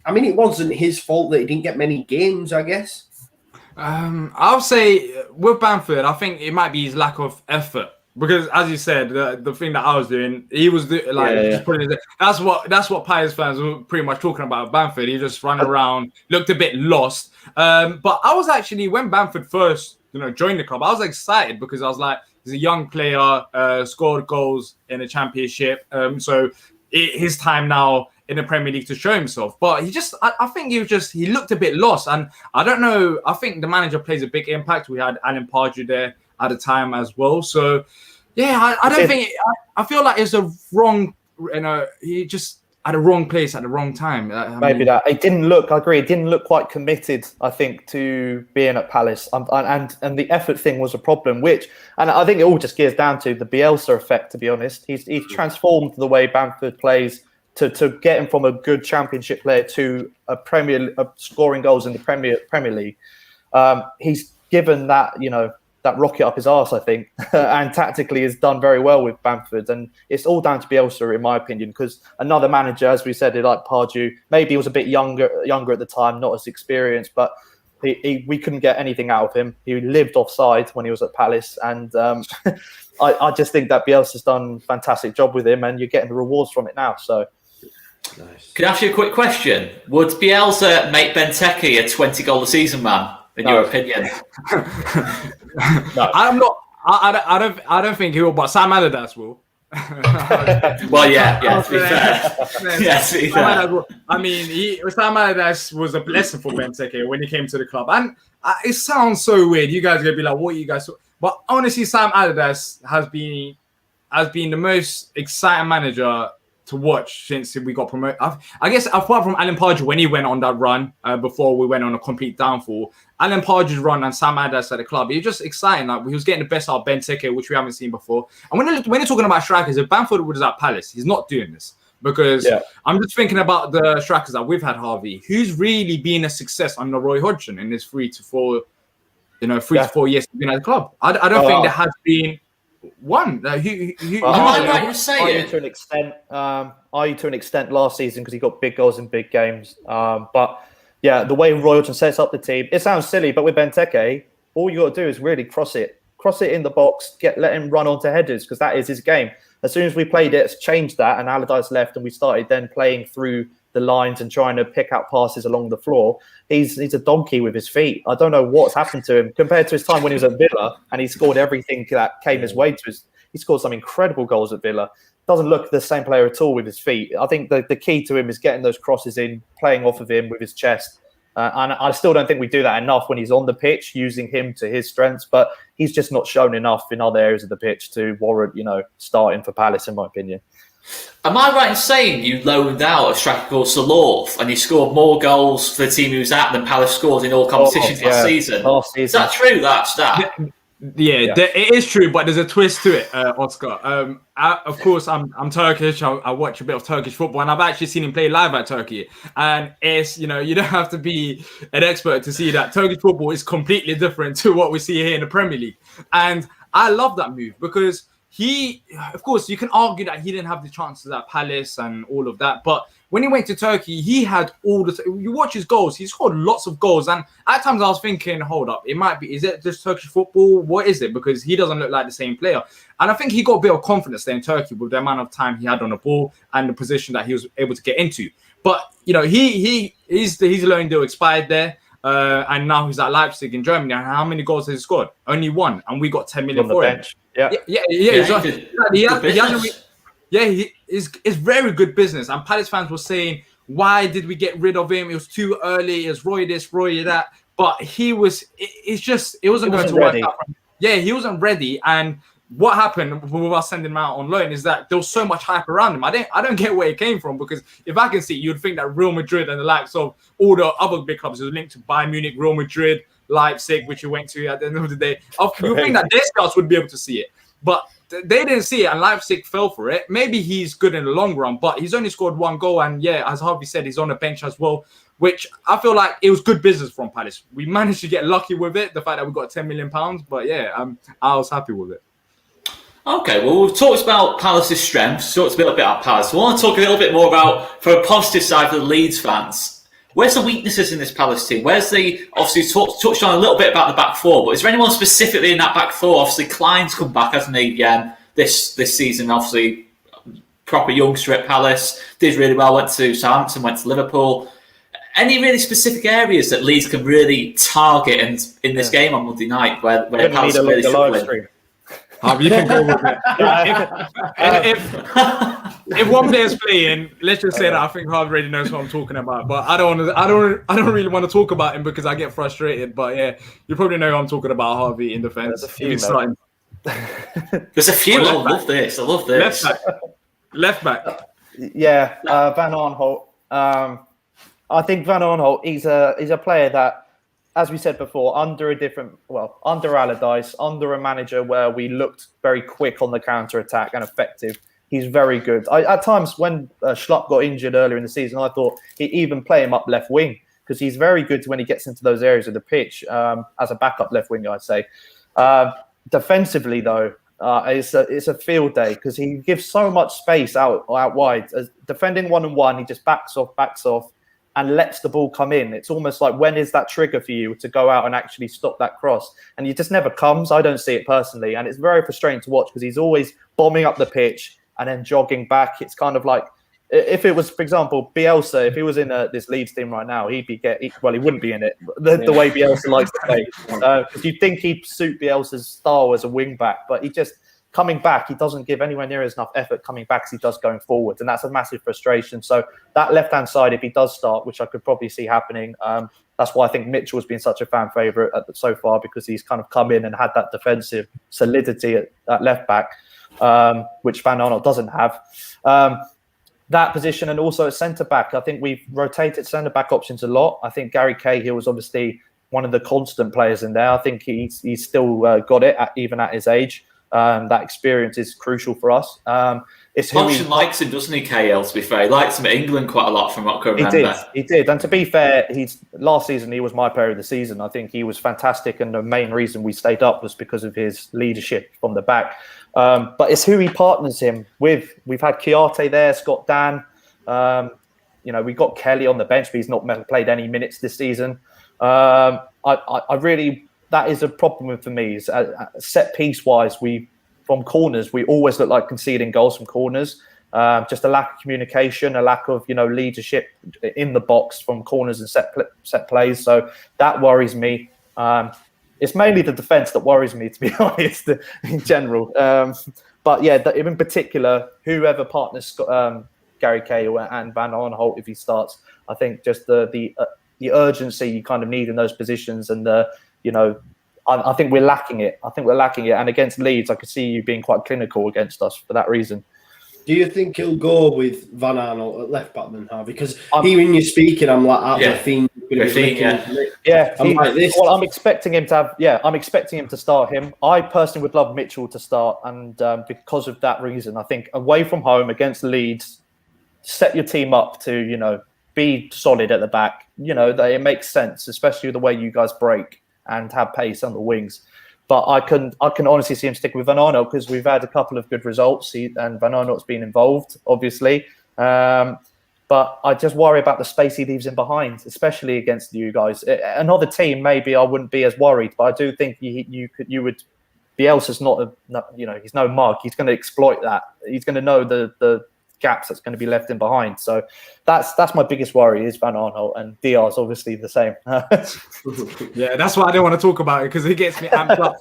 I mean, it wasn't his fault that he didn't get many games, I guess. I'll say with Bamford, I think it might be his lack of effort. Because, as you said, the thing that I was doing, he was just putting it. That's what Pirates fans were pretty much talking about Bamford. He just ran around, looked a bit lost. But I was actually, when Bamford first, joined the club, I was excited because I was like, he's a young player, scored goals in the Championship. So his time now in the Premier League to show himself. But I think he looked a bit lost. And I don't know. I think the manager plays a big impact. We had Alan Pardew there at the time as well. So, yeah, I don't think... I feel like it's a wrong... he just at the wrong place at the wrong time. Maybe that. I agree, it didn't look quite committed, I think, to being at Palace. And the effort thing was a problem, and I think it all just gears down to the Bielsa effect, to be honest. He's transformed the way Bamford plays to get him from a good Championship player to a scoring goals in the Premier League. He's given that, that rocket up his arse, I think, and tactically has done very well with Bamford. And it's all down to Bielsa, in my opinion, because another manager, as we said, like Pardew, maybe he was a bit younger at the time, not as experienced, but we couldn't get anything out of him. He lived offside when he was at Palace. And I just think that Bielsa's done a fantastic job with him, and you're getting the rewards from it now. So, nice. Can I ask you a quick question? Would Bielsa make Benteke a 20-goal-a-season man, in your opinion? No. I'm not. I don't think he will, but Sam Allardyce will. Well, yeah. To be fair, to be fair. I mean, Sam Allardyce was a blessing for Benteke when he came to the club, and it sounds so weird. You guys are gonna be like, "What are you guys?" But honestly, Sam Allardyce has been the most exciting manager to watch since we got promoted. I guess apart from Alan Pardew when he went on that run before we went on a complete downfall, Alan Pardew's run and Sam Allardyce at the club, he's just exciting. Like, he was getting the best out of Benteke, which we haven't seen before. And when you're talking about strikers, if Bamford was at Palace, he's not doing this because I'm just thinking about the strikers that we've had, Harvey. Who's really been a success under Roy Hodgson in his 3 to 4 years he's been at the club? I don't think there has been one. Am I right to say it? To an extent last season because he got big goals in big games. But yeah, the way Roy Hodgson sets up the team, it sounds silly, but with Benteke, all you got to do is really cross it in the box, let him run onto headers because that is his game. As soon as we played it, it's changed that, and Allardyce left, and we started then playing through the lines and trying to pick out passes along the floor. He's a donkey with his feet. I don't know what's happened to him compared to his time when he was at Villa and he scored everything that came his way. He scored some incredible goals at Villa. Doesn't look the same player at all with his feet. I think the key to him is getting those crosses in, playing off of him with his chest. And I still don't think we do that enough when he's on the pitch, using him to his strengths. But he's just not shown enough in other areas of the pitch to warrant, starting for Palace, in my opinion. Am I right in saying you loaned out a striker called Salorf and he scored more goals for the team he was at than Palace scored in all competitions last season? Is that true, that stat? Yeah, it is true, but there's a twist to it, Oscar. Of course, I'm Turkish. I watch a bit of Turkish football, and I've actually seen him play live at Turkey. And it's, you don't have to be an expert to see that Turkish football is completely different to what we see here in the Premier League. And I love that move because of course, you can argue that he didn't have the chances at Palace and all of that, but when he went to Turkey, he had you watch his goals, he scored lots of goals, and at times I was thinking, hold up, is it just Turkish football? What is it? Because he doesn't look like the same player. And I think he got a bit of confidence there in Turkey with the amount of time he had on the ball and the position that he was able to get into. But, his loan deal expired there. And now he's at Leipzig in Germany. And how many goals has he scored? Only one. And we got 10 million for him. It's very good business. And Palace fans were saying, why did we get rid of him? It was too early. It was Roy this, Roy that. But it wasn't going to work out. Yeah, he wasn't ready. And what happened with us sending him out on loan is that there was so much hype around him. I don't get where it came from, because if I can see, you'd think that Real Madrid and the likes of all the other big clubs, it was linked to Bayern Munich, Real Madrid, Leipzig, which you went to at the end of the day. You think that their scouts would be able to see it, but they didn't see it, and Leipzig fell for it. Maybe he's good in the long run, but he's only scored 1 goal, and yeah, as Harvey said, he's on the bench as well, which I feel like it was good business from Palace. We managed to get lucky with it, the fact that we got £10 million, but yeah, I was happy with it. Okay, well, we've talked about Palace's strengths, talked a little bit about Palace. We want to talk a little bit more about, for a positive side for the Leeds fans, where's the weaknesses in this Palace team? Obviously, touched on a little bit about the back four, but is there anyone specifically in that back four? Obviously, Klein's come back, hasn't he, again, this season, obviously, proper youngster at Palace, did really well, went to Southampton, went to Liverpool. Any really specific areas that Leeds can really target in this game on Monday night where Palace are really struggling? You can go with it. If one player's playing, let's just say that I think Harvey already knows what I'm talking about. But I don't really want to talk about him because I get frustrated. But yeah, you probably know who I'm talking about, Harvey, in defence. There's a few. I love this. Left back. Yeah, Van Aanholt. I think Van Aanholt, he's a player that, as we said before, under Allardyce, under a manager where we looked very quick on the counter-attack and effective, he's very good. At times when Schlupp got injured earlier in the season, I thought he'd even play him up left wing, because he's very good when he gets into those areas of the pitch, as a backup left winger, I'd say. Defensively, though, it's a field day, because he gives so much space out wide. Defending 1-on-1, he just backs off, and lets the ball come in. It's almost like, when is that trigger for you to go out and actually stop that cross? And it just never comes. I don't see it personally. And it's very frustrating to watch, because he's always bombing up the pitch and then jogging back. It's kind of like, if it was, for example, Bielsa, if he was in this Leeds team right now, he wouldn't be in it. The way Bielsa likes to play. Because you'd think he'd suit Bielsa's style as a wing back, but he just, coming back, he doesn't give anywhere near as enough effort coming back as he does going forward. And that's a massive frustration. So that left-hand side, if he does start, which I could probably see happening, that's why I think Mitchell's been such a fan favourite so far, because he's kind of come in and had that defensive solidity at left-back, which Van Aanholt doesn't have. That position, and also at centre-back, I think we've rotated centre-back options a lot. I think Gary Cahill was obviously one of the constant players in there. I think he's still got it, even at his age. That experience is crucial for us. Hodgson likes him, doesn't he, KL, to be fair? He likes him at England quite a lot, from what I can remember. He did. And to be fair, last season, he was my player of the season. I think he was fantastic, and the main reason we stayed up was because of his leadership from the back. But it's who he partners him with. We've had Chiarte there, Scott Dan. We got Kelly on the bench, but he's not played any minutes this season. That is a problem for me. Set piece wise, from corners, we always look like conceding goals from corners. Just a lack of communication, a lack of leadership in the box from corners and set plays. So that worries me. It's mainly the defence that worries me, to be honest, in general. But yeah, in particular, whoever partners Gary Cahill and Van Aanholt, if he starts, I think just the urgency you kind of need in those positions, and I think we're lacking it. And against Leeds, I could see you being quite clinical against us for that reason. Do you think he'll go with Van Aanholt at left back then, Harvey? Because hearing you speaking, I'm like, I'm expecting him to have. Yeah, I'm expecting him to start him. I personally would love Mitchell to start, and because of that reason, I think away from home against Leeds, set your team up to be solid at the back. It makes sense, especially the way you guys break and have pace on the wings. But I can honestly see him stick with Van Aanholt, because we've had a couple of good results, and Van Aanholt's been involved, obviously. But I just worry about the space he leaves in behind, especially against you guys. Another team, maybe I wouldn't be as worried, but I do think you would. Bielsa's he's no mug. He's going to exploit that. He's going to know the gaps that's going to be left in behind. So that's my biggest worry is Van Aanholt, and Diaz obviously the same. Yeah, that's why I don't want to talk about it because it gets me amped up.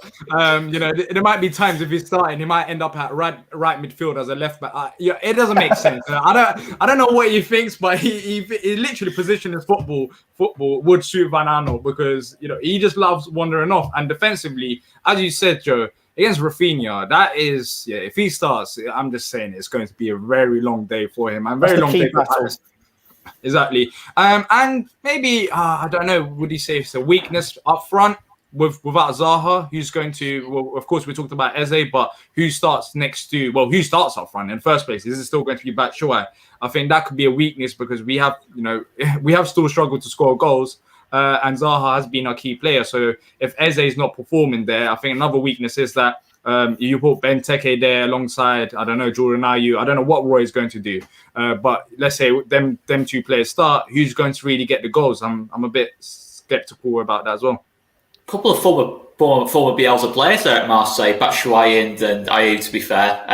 There might be times if he's starting, he might end up at right midfield as a left back. It doesn't make sense. I don't know what he thinks, but he literally positioned his football would suit Van Aanholt because he just loves wandering off. And defensively, as you said, Joe, against Rafinha, that is, if he starts, I'm just saying it's going to be a very long day for him. And very long day for Palace. Exactly. And maybe, I don't know, would you say it's a weakness up front without Zaha, who's going to, well, of course, we talked about Eze, but who starts up front in the first place? Is it still going to be Batshuayi? I think that could be a weakness because we have still struggled to score goals. And Zaha has been our key player. So if Eze is not performing there, I think another weakness is that you put Benteke there alongside, I don't know, Jordan Ayew. I don't know what Roy is going to do. But let's say them two players start, who's going to really get the goals? I'm a bit skeptical about that as well. A couple of former Bielsa players there at Marseille, Batshuayi and Ayew, to be fair.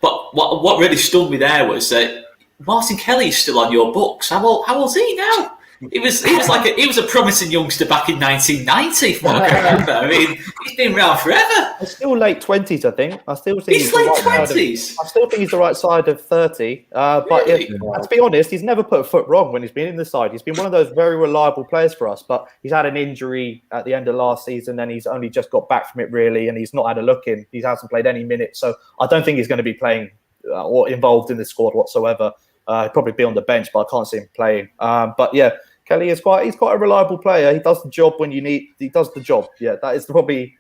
But what really stunned me there was that Martin Kelly is still on your books. How old's he now? He was a promising youngster back in 1990, from what I can remember. I mean, he's been around forever. He's still late 20s, I think. I still think he's late 20s. I still think he's the right side of 30. But really? To be honest, he's never put a foot wrong when he's been in the side. He's been one of those very reliable players for us. But he's had an injury at the end of last season, and he's only just got back from it, really. And he's not had a look in. He hasn't played any minutes, so I don't think he's going to be playing or involved in the squad whatsoever. He'll probably be on the bench, but I can't see him playing. But yeah. Kelly he's quite a reliable player. He does the job when you need. He does the job. Yeah, that is probably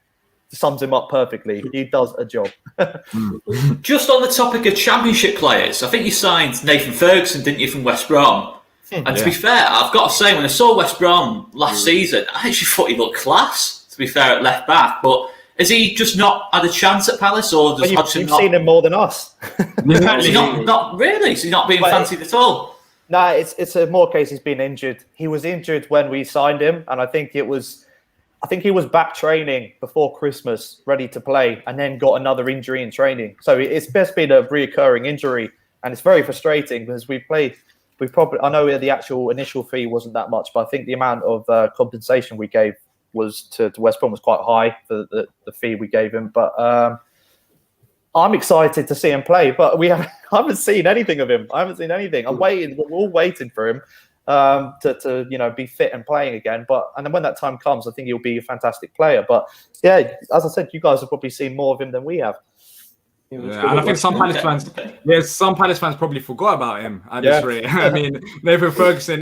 sums him up perfectly. He does a job. Just on the topic of Championship players, I think you signed Nathan Ferguson, didn't you, from West Brom? And to be fair, I've got to say, when I saw West Brom last season, I actually thought he looked class. To be fair, at left back, but has he just not had a chance at Palace, or does Hodgson not? You've seen him more than us. Not really. So he's not being fancied at all. No, it's a more case he's been injured. He was injured when we signed him, and I think he was back training before Christmas, ready to play, and then got another injury in training. So it's best been a reoccurring injury, and it's very frustrating because I know the actual initial fee wasn't that much, but I think the amount of compensation we gave was to West Brom was quite high for the fee we gave him. But I'm excited to see him play, but I haven't seen anything of him. I haven't seen anything. I'm waiting. We're all waiting for him to be fit and playing again. And then when that time comes, I think he'll be a fantastic player. But yeah, as I said, you guys have probably seen more of him than we have. Yeah, and I think some Palace fans probably forgot about him at this rate. I mean, Nathan Ferguson,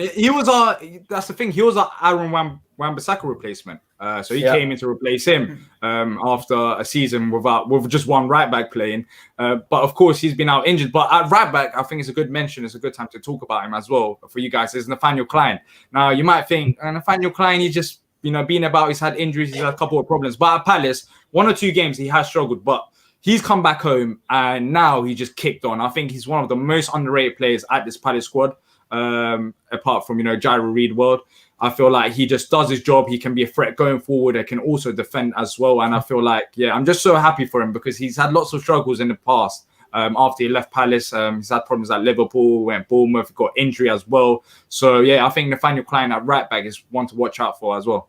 that's the thing, he was our Aaron Wan-Bissaka replacement. So he came in to replace him after a season with just one right back playing. But of course, he's been out injured. But at right back, I think it's a good mention. It's a good time to talk about him as well for you guys. Is Nathaniel Klein. Now, you might think, Nathaniel Klein, he just, been about, he's had injuries, he's had a couple of problems. But at Palace, 1 or 2 games, he has struggled. But he's come back home and now he just kicked on. I think he's one of the most underrated players at this Palace squad, apart from, Jairo Reed-World. I feel like he just does his job. He can be a threat going forward. He can also defend as well. And I feel like, I'm just so happy for him because he's had lots of struggles in the past. After he left Palace, he's had problems at Liverpool, went Bournemouth, got injury as well. So, I think Nathaniel Klein at right back is one to watch out for as well.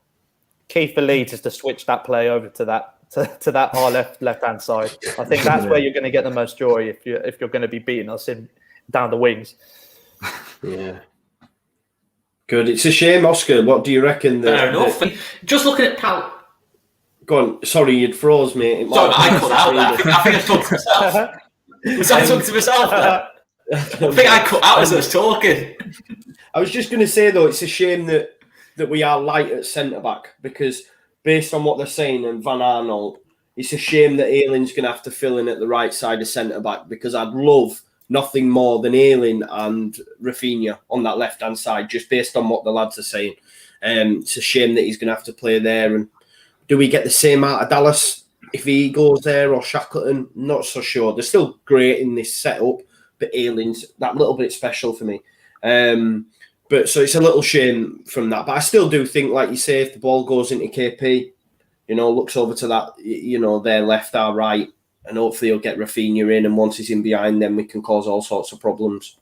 Key for Leeds is to switch that play over to that our left-hand side. I think that's where you're going to get the most joy if you're going to be beating us down the wings. Yeah. Good. It's a shame, Oscar. What do you reckon? Fair enough. Just looking at Pal. Go on. Sorry, you'd froze me. Sorry, I cut out there. I think I talked to myself. Was I talking to myself there? I think I cut out as I was talking. I was just going to say, though, it's a shame that we are light at centre-back because based on what they're saying and Van Aanholt, it's a shame that Ayling's going to have to fill in at the right side of centre-back because I'd love nothing more than Ayling and Rafinha on that left-hand side, just based on what the lads are saying. It's a shame that he's going to have to play there. And do we get the same out of Dallas if he goes there or Shackleton? Not so sure. They're still great in this setup, but Ayling's that little bit special for me. But so it's a little shame from that. But I still do think, like you say, if the ball goes into KP, looks over to that, their left, our right, and hopefully he'll get Rafinha in, and once he's in behind, then we can cause all sorts of problems.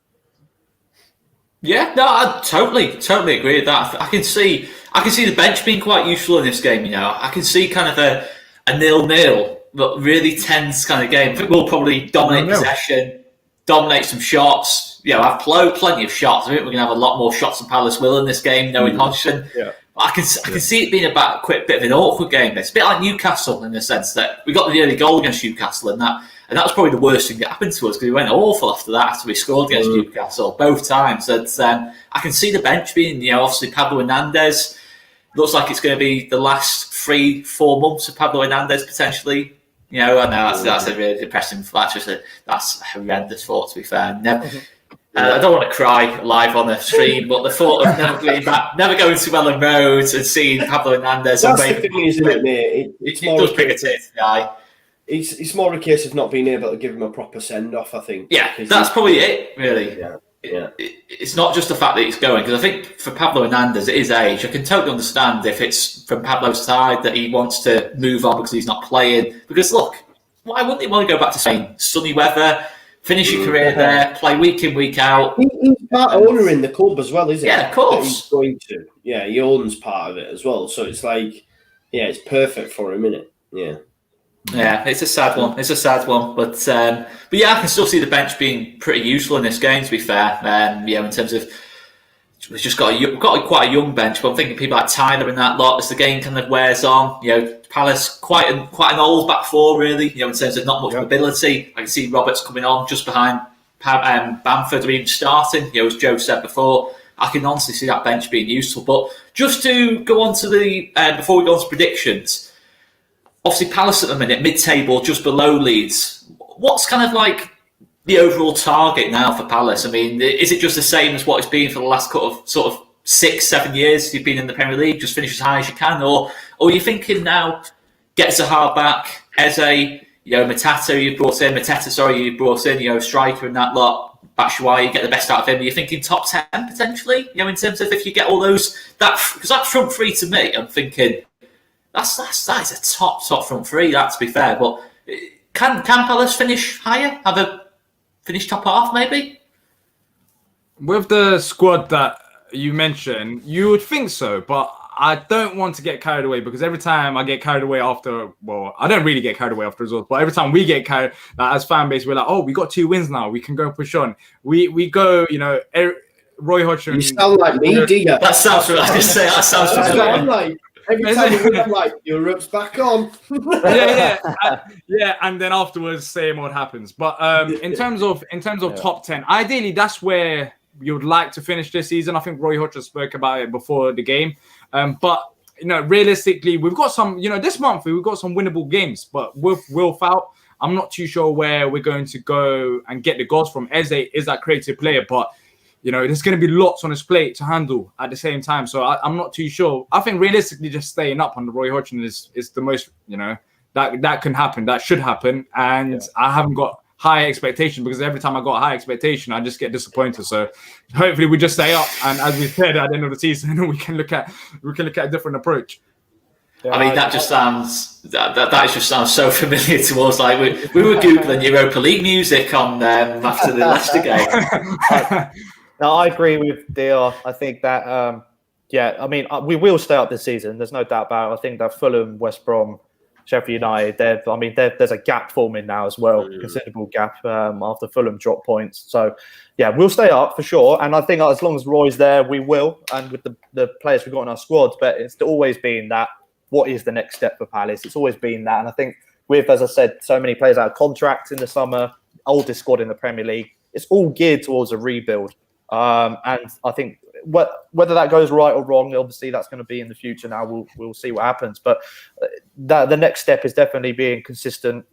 Yeah, no, I totally agree with that. I can see the bench being quite useful in this game. I can see kind of a 0-0, but really tense kind of game. I think we'll probably dominate possession, dominate some shots. Have plenty of shots. I think we're going to have a lot more shots than Palace will in this game, knowing Hodgson. Yeah. I can see it being a bit of an awkward game. It's a bit like Newcastle in the sense that we got the early goal against Newcastle, and that was probably the worst thing that happened to us because we went awful after that after we scored against Newcastle both times. And I can see the bench being, obviously Pablo Hernandez. Looks like it's going to be the last 3-4 months of Pablo Hernandez potentially. I know that's a really depressing. That's a horrendous thought. To be fair, I don't want to cry live on a stream, but the thought of never going to Ellen Road and seeing Pablo Hernandez. That's the thing, isn't it, mate? It does bring a tear to the eye. It's more a case of not being able to give him a proper send off, I think. Yeah, that's probably it, really. Yeah. It's not just the fact that he's going, because I think for Pablo Hernandez, at his age, I can totally understand if it's from Pablo's side that he wants to move on because he's not playing. Because look, why wouldn't he want to go back to Spain? Sunny weather, finish your career there, play week in, week out. He's part owner in the club as well, isn't he? Yeah, of course. He's going to. Yeah, he owns part of it as well. So it's like, it's perfect for him, isn't it? Yeah. Yeah, it's a sad one. But yeah, I can still see the bench being pretty useful in this game. To be fair, in terms of we've just got quite a young bench, but I'm thinking people like Tyler in that lot as the game kind of wears on. Palace quite an old back four really. In terms of not much mobility. I can see Roberts coming on just behind Bamford or even starting. As Joe said before, I can honestly see that bench being useful. But just to go on to the before we go on to predictions. Obviously, Palace at the minute, mid-table, just below Leeds. What's kind of like the overall target now for Palace? I mean, is it just the same as what it's been for the last sort of 6-7 years you've been in the Premier League? Just finish as high as you can, or are you thinking now get Zaha back, Eze, Mateta you brought in, striker in that lot, Batshuayi, get the best out of him. Are you thinking top 10 potentially? In terms of if you get all those because that front three to me, I'm thinking. That is a top front three. That, to be fair, but can Palace finish higher? Finish top half maybe? With the squad that you mentioned, you would think so, but I don't want to get carried away because every time I get carried away after, I don't really get carried away after results, but every time we get carried, as fan base, we're like, oh, we got 2 wins now, we can go push on. We go, Roy Hodgson. You sound like me, do you? That sounds familiar. I was just say that sounds familiar. I'm like. Every time you win, I'm like, Europe's back on. Yeah, and then afterwards, same old happens. But in terms of top 10, ideally, that's where you would like to finish this season. I think Roy Hodgson spoke about it before the game. But realistically, we've got some. This month we've got some winnable games. But with Wilf out, I'm not too sure where we're going to go and get the goals from. Eze is that creative player, but. There's going to be lots on his plate to handle at the same time. So I'm not too sure. I think realistically, just staying up under Roy Hodgson is the most, that can happen. That should happen. And I haven't got high expectations because every time I got a high expectation, I just get disappointed. So hopefully we just stay up. And as we said, at the end of the season, we can look at a different approach. Yeah, I mean, that just sounds so familiar to us. Like we were Googling Europa League music on after the Leicester game. No, I agree with DR. I think that, I mean, we will stay up this season. There's no doubt about it. I think that Fulham, West Brom, Sheffield United, there's a gap forming now as well, considerable gap after Fulham drop points. So, we'll stay up for sure. And I think as long as Roy's there, we will. And with the players we've got in our squad, but it's always been that, what is the next step for Palace? It's always been that. And I think with, as I said, so many players out of contract in the summer, oldest squad in the Premier League, it's all geared towards a rebuild. And I think whether that goes right or wrong, obviously that's going to be in the future. Now we'll see what happens. But the next step is definitely being consistent,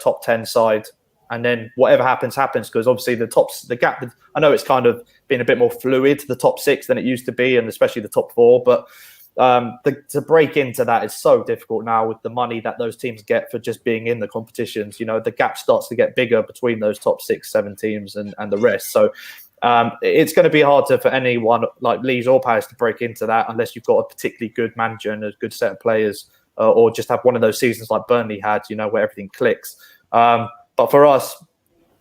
top 10 side, and then whatever happens. Because obviously the gap. I know it's kind of been a bit more fluid, the top 6 than it used to be, and especially the top 4. But to break into that is so difficult now with the money that those teams get for just being in the competitions. The gap starts to get bigger between those top 6-7 teams and the rest. So. It's going to be hard for anyone like Leeds or Palace to break into that unless you've got a particularly good manager and a good set of players, or just have one of those seasons like Burnley had, where everything clicks. But for us,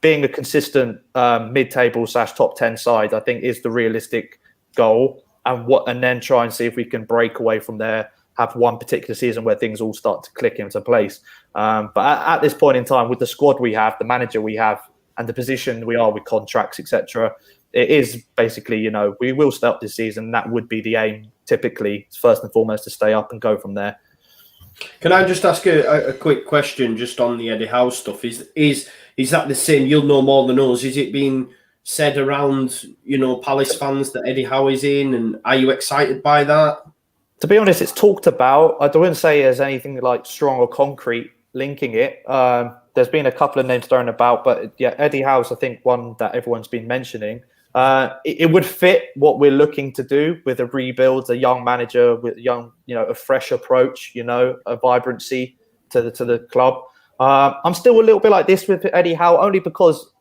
being a consistent mid-table / top 10 side, I think is the realistic goal, and then try and see if we can break away from there, have one particular season where things all start to click into place. But at this point in time, with the squad we have, the manager we have, and the position we are with contracts, etc., it is basically, we will stay up this season. That would be the aim, typically, first and foremost, to stay up and go from there. Can I just ask a quick question just on the Eddie Howe stuff? Is that the same? You'll know more than us. Is it being said around, Palace fans that Eddie Howe is in, and are you excited by that? To be honest, it's talked about. I wouldn't say there's anything like strong or concrete linking it. There's been a couple of names thrown about, but yeah, Eddie Howe's, I think, one that everyone's been mentioning. It would fit what we're looking to do with a rebuild, a young manager with a fresh approach, a vibrancy to the club. I'm still a little bit like this with Eddie Howe, only because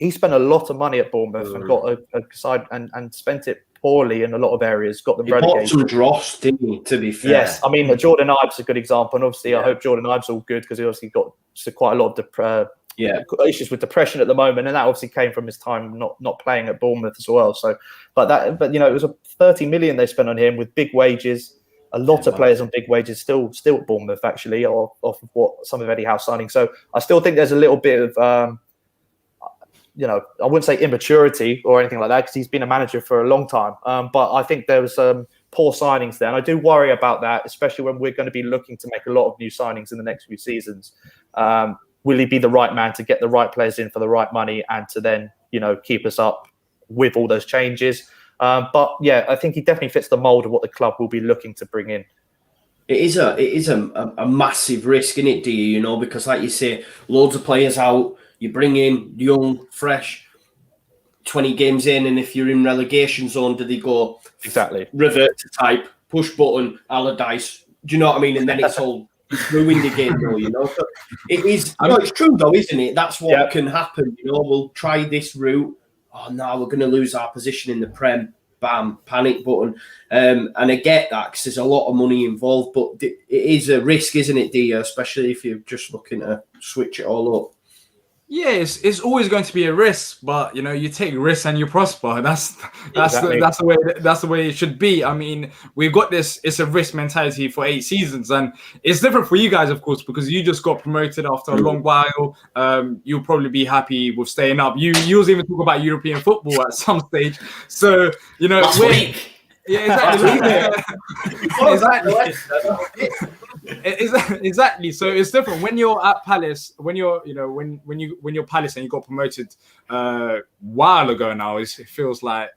he spent a lot of money at Bournemouth and got a side and spent it poorly in a lot of areas, got them relegated. He bought some dross, didn't he, to be fair? Yes, I mean, Jordan Ives is a good example, and obviously I hope Jordan Ives all good, because he obviously got quite a lot of issues with depression at the moment, and that obviously came from his time not playing at Bournemouth as well. So, but it was a 30 million they spent on him with big wages. A lot of players on big wages still at Bournemouth, actually, off of what some of Eddie Howe's signing. So I still think there's a little bit of I wouldn't say immaturity or anything like that, because he's been a manager for a long time. But I think there was poor signings there, and I do worry about that, especially when we're going to be looking to make a lot of new signings in the next few seasons. Will he be the right man to get the right players in for the right money and to then, keep us up with all those changes? But yeah, I think he definitely fits the mold of what the club will be looking to bring in. It is a massive risk, isn't it, Dia? Because like you say, loads of players out, you bring in young, fresh, 20 games in, and if you're in relegation zone, do they go exactly revert to type, push button, Allardyce? Do you know what I mean? And then it's all ruined again, though, So it is. It's true, though, isn't it? That's what can happen. We'll try this route. Oh no, we're going to lose our position in the Prem. Bam, panic button. And I get that, because there's a lot of money involved, but it is a risk, isn't it, Dia? Especially if you're just looking to switch it all up. Yeah, it's always going to be a risk, but you take risks and you prosper. That's the way it should be. I mean, we've got this. It's a risk mentality for 8 seasons, and it's different for you guys, of course, because you just got promoted after a long while. You'll probably be happy with staying up. You was even talk about European football at some stage. So last week. Yeah, exactly. So it's different when you're at Palace. When you're Palace and you got promoted a while ago now. It feels like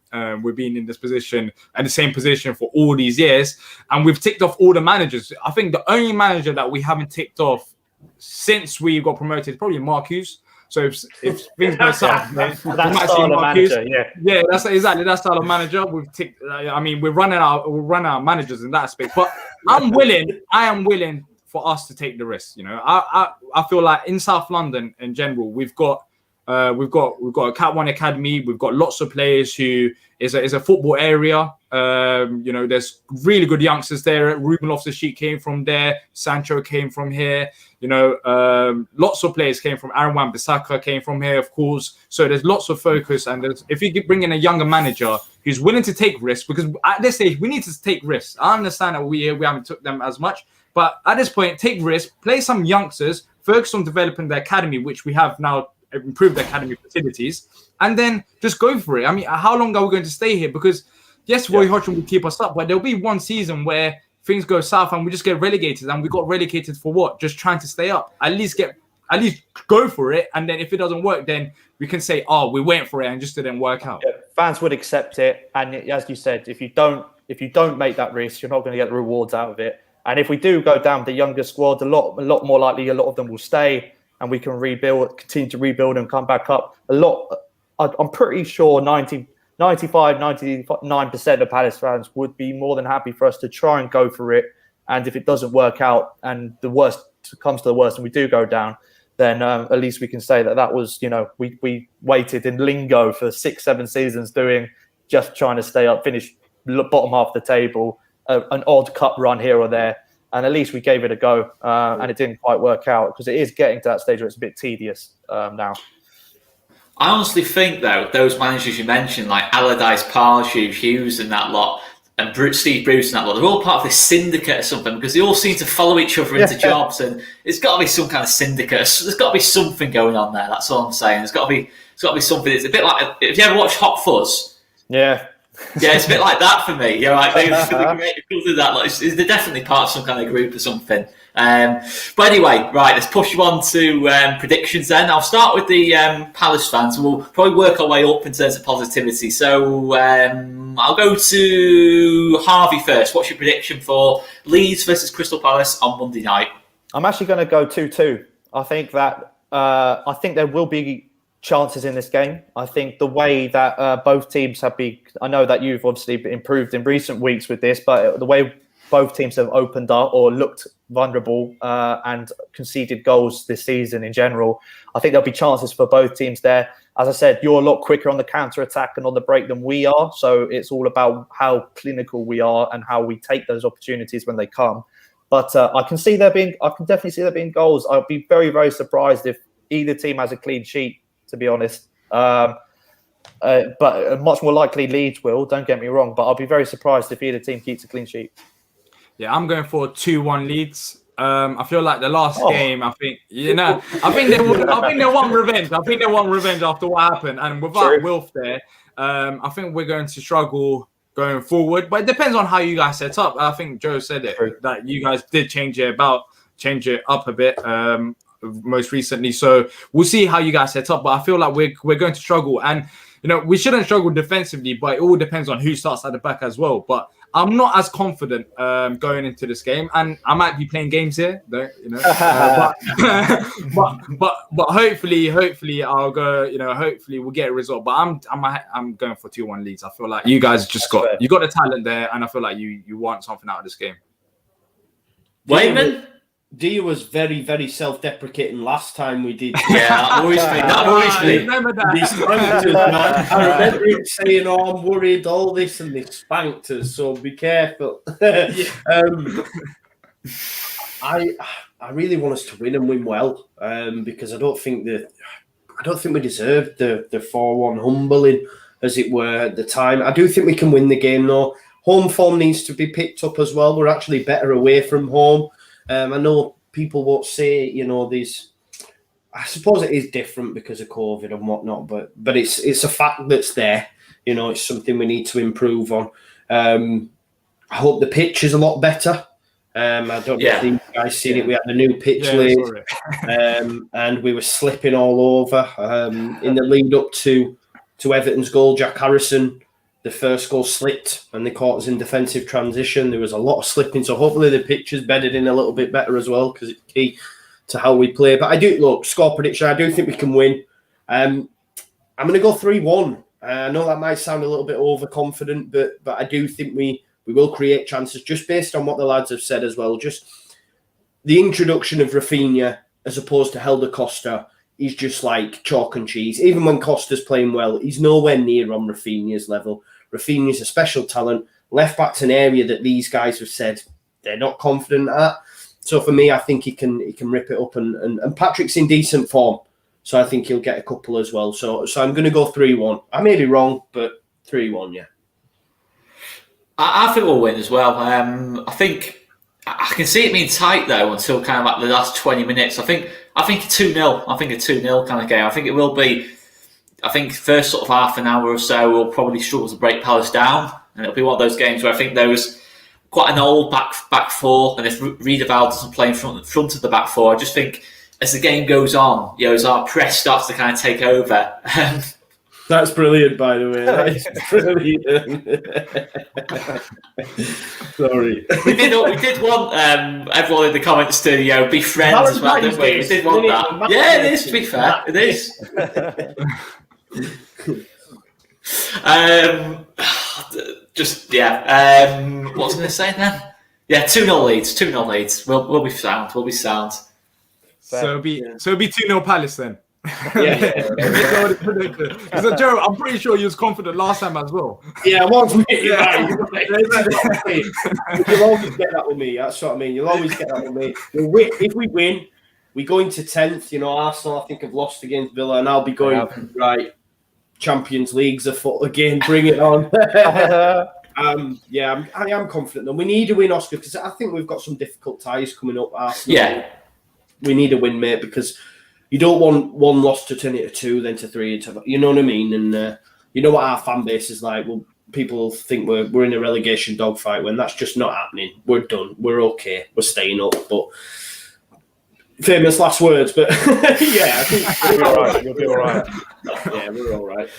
we've been in this position and the same position for all these years, and we've ticked off all the managers. I think the only manager that we haven't ticked off since we got promoted is probably Mark Hughes. So if things go south, that style of manager, that's exactly that style of manager. We've ticked. We're running our managers in that aspect. But I am willing for us to take the risk. I feel like in South London in general, we've got a Cat 1 academy. We've got lots of players who is a football area. There's really good youngsters there. Ruben Loftus-Cheek came from there. Sancho came from here. Lots of players came from. Aaron Wan-Bissaka came from here, of course. So there's lots of focus, and if you bring in a younger manager who's willing to take risks, because at this stage we need to take risks. I understand that we haven't took them as much, but at this point, take risks, play some youngsters, focus on developing the academy, which we have now improved the academy facilities, and then just go for it. I mean, how long are we going to stay here? Because yes, Roy Hodgson will keep us up, but there'll be one season where things go south and we just get relegated. And we got relegated for what? Just trying to stay up. At least go for it. And then if it doesn't work, then we can say, oh, we went for it and just didn't work out. Yeah, fans would accept it. And as you said, if you don't make that risk, you're not going to get the rewards out of it. And if we do go down with the younger squad, a lot more likely a lot of them will stay, and we can continue to rebuild and come back up. I'm pretty sure 99% of Palace fans would be more than happy for us to try and go for it. And if it doesn't work out and the worst comes to the worst and we do go down, then at least we can say that was, we waited in lingo for 6-7 seasons just trying to stay up, finish bottom half of the table, an odd cup run here or there. and at least we gave it a go, and it didn't quite work out because it is getting to that stage where it's a bit tedious now. I honestly think, though, those managers you mentioned, like Allardyce, Pardew, Hughes and that lot, and Steve Bruce and that lot, they're all part of this syndicate or something because they all seem to follow each other into jobs, and it's got to be some kind of syndicate. There's got to be something going on there. That's all I'm saying. There's got to be something. It's a bit like, if you ever watch Hot Fuzz. Yeah. Yeah, it's a bit like that for me. You know, like they're that. Like, they're definitely part of some kind of group or something. But anyway, right, let's push you on to predictions then. I'll start with the Palace fans, and we'll probably work our way up in terms of positivity. So I'll go to Harvey first. What's your prediction for Leeds versus Crystal Palace on Monday night? I'm actually going to go 2-2. I think that there will be chances in this game. I think the way that both teams have been, I know that you've obviously improved in recent weeks with this, but the way both teams have opened up or looked vulnerable and conceded goals this season in general, I think there'll be chances for both teams there. As I said, you're a lot quicker on the counter-attack and on the break than we are, so it's all about how clinical we are and how we take those opportunities when they come. But I can definitely see there being goals. I'll be very, very surprised if either team has a clean sheet, to be honest. But much more likely Leeds will, don't get me wrong, but I'll be very surprised if either team keeps a clean sheet. Yeah, I'm going for 2-1 Leeds. I feel like the last game, I think they want revenge. I think they want revenge after what happened. And without Wilf there, I think we're going to struggle going forward. But it depends on how you guys set up. I think Joe said it, that you guys did change it up a bit. Most recently, so we'll see how you guys set up, but I feel like we're going to struggle, and we shouldn't struggle defensively, but it all depends on who starts at the back as well. But I'm not as confident going into this game, and I might be playing games here, but hopefully I'll go. Hopefully we'll get a result. But I'm going for 2-1 Leeds. I feel like you guys just got the talent there, and I feel like you want something out of this game. Wayman. Dia was very, very self-deprecating last time we did. Yeah, that worries me. Remember that. They spanked us, man. I remember him saying, I'm worried, all this, and they spanked us, so be careful. I really want us to win and win well, because I don't think we deserved the 4-1 humbling, as it were, at the time. I do think we can win the game, though. Home form needs to be picked up as well. We're actually better away from home. I know people won't say, these. I suppose it is different because of COVID and whatnot, but it's a fact that's there. It's something we need to improve on. I hope the pitch is a lot better. I don't know if you guys seen it. We had the new pitch laid, and we were slipping all over in the lead up to Everton's goal. Jack Harrison. The first goal slipped and they caught us in defensive transition. There was a lot of slipping. So hopefully the pitch is bedded in a little bit better as well, because it's key to how we play. But score prediction, I do think we can win. I'm going to go 3-1. I know that might sound a little bit overconfident, but I do think we will create chances just based on what the lads have said as well. Just the introduction of Rafinha as opposed to Helder Costa. He's just like chalk and cheese. Even when Costa's playing well, he's nowhere near on Rafinha's level. Rafinha's a special talent. Left back's an area that these guys have said they're not confident at. So for me, I think he can rip it up. And Patrick's in decent form, so I think he'll get a couple as well. So I'm going to go 3-1. I may be wrong, but 3-1, yeah. I think we'll win as well. I think I can see it being tight though until kind of like the last 20 minutes. I think 2-0. I think a 2-0 kind of game. I think it will be. I think first sort of half an hour or so we'll probably struggle to break Palace down, and it'll be one of those games where I think there was quite an old back four, and if Riedewald doesn't play in front of the back four, I just think as the game goes on, as our press starts to kind of take over. That's brilliant, by the way. That is brilliant. Sorry. We did want everyone in the comments to be friends as well, didn't we? We did want that. Yeah, it is, to be fair. It is. What was I going to say then? Yeah, 2-0 Leeds. 2-0 Leeds. We'll be sound. We'll be sound. So it'll be 2-0 Palace then. Because Joe, I'm pretty sure you was confident last time as well. Yeah, I was. You'll always get that with me. That's what I mean. You'll always get that with me. If we win, we go into 10th. You know, Arsenal, I think, have lost against Villa, and I'll be going, right, Champions League's afoot again. Bring it on. I am confident. And we need a win, Oscar, because I think we've got some difficult ties coming up. Arsenal. Yeah. We need a win, mate, because you don't want one loss to turn it to 2, then to 3, you know what I mean? And you know what our fan base is like. Well, people think we're in a relegation dogfight when that's just not happening. We're done. We're okay. We're staying up. But famous last words. But yeah, I think we're all right. You'll be all right. Yeah, we're all right.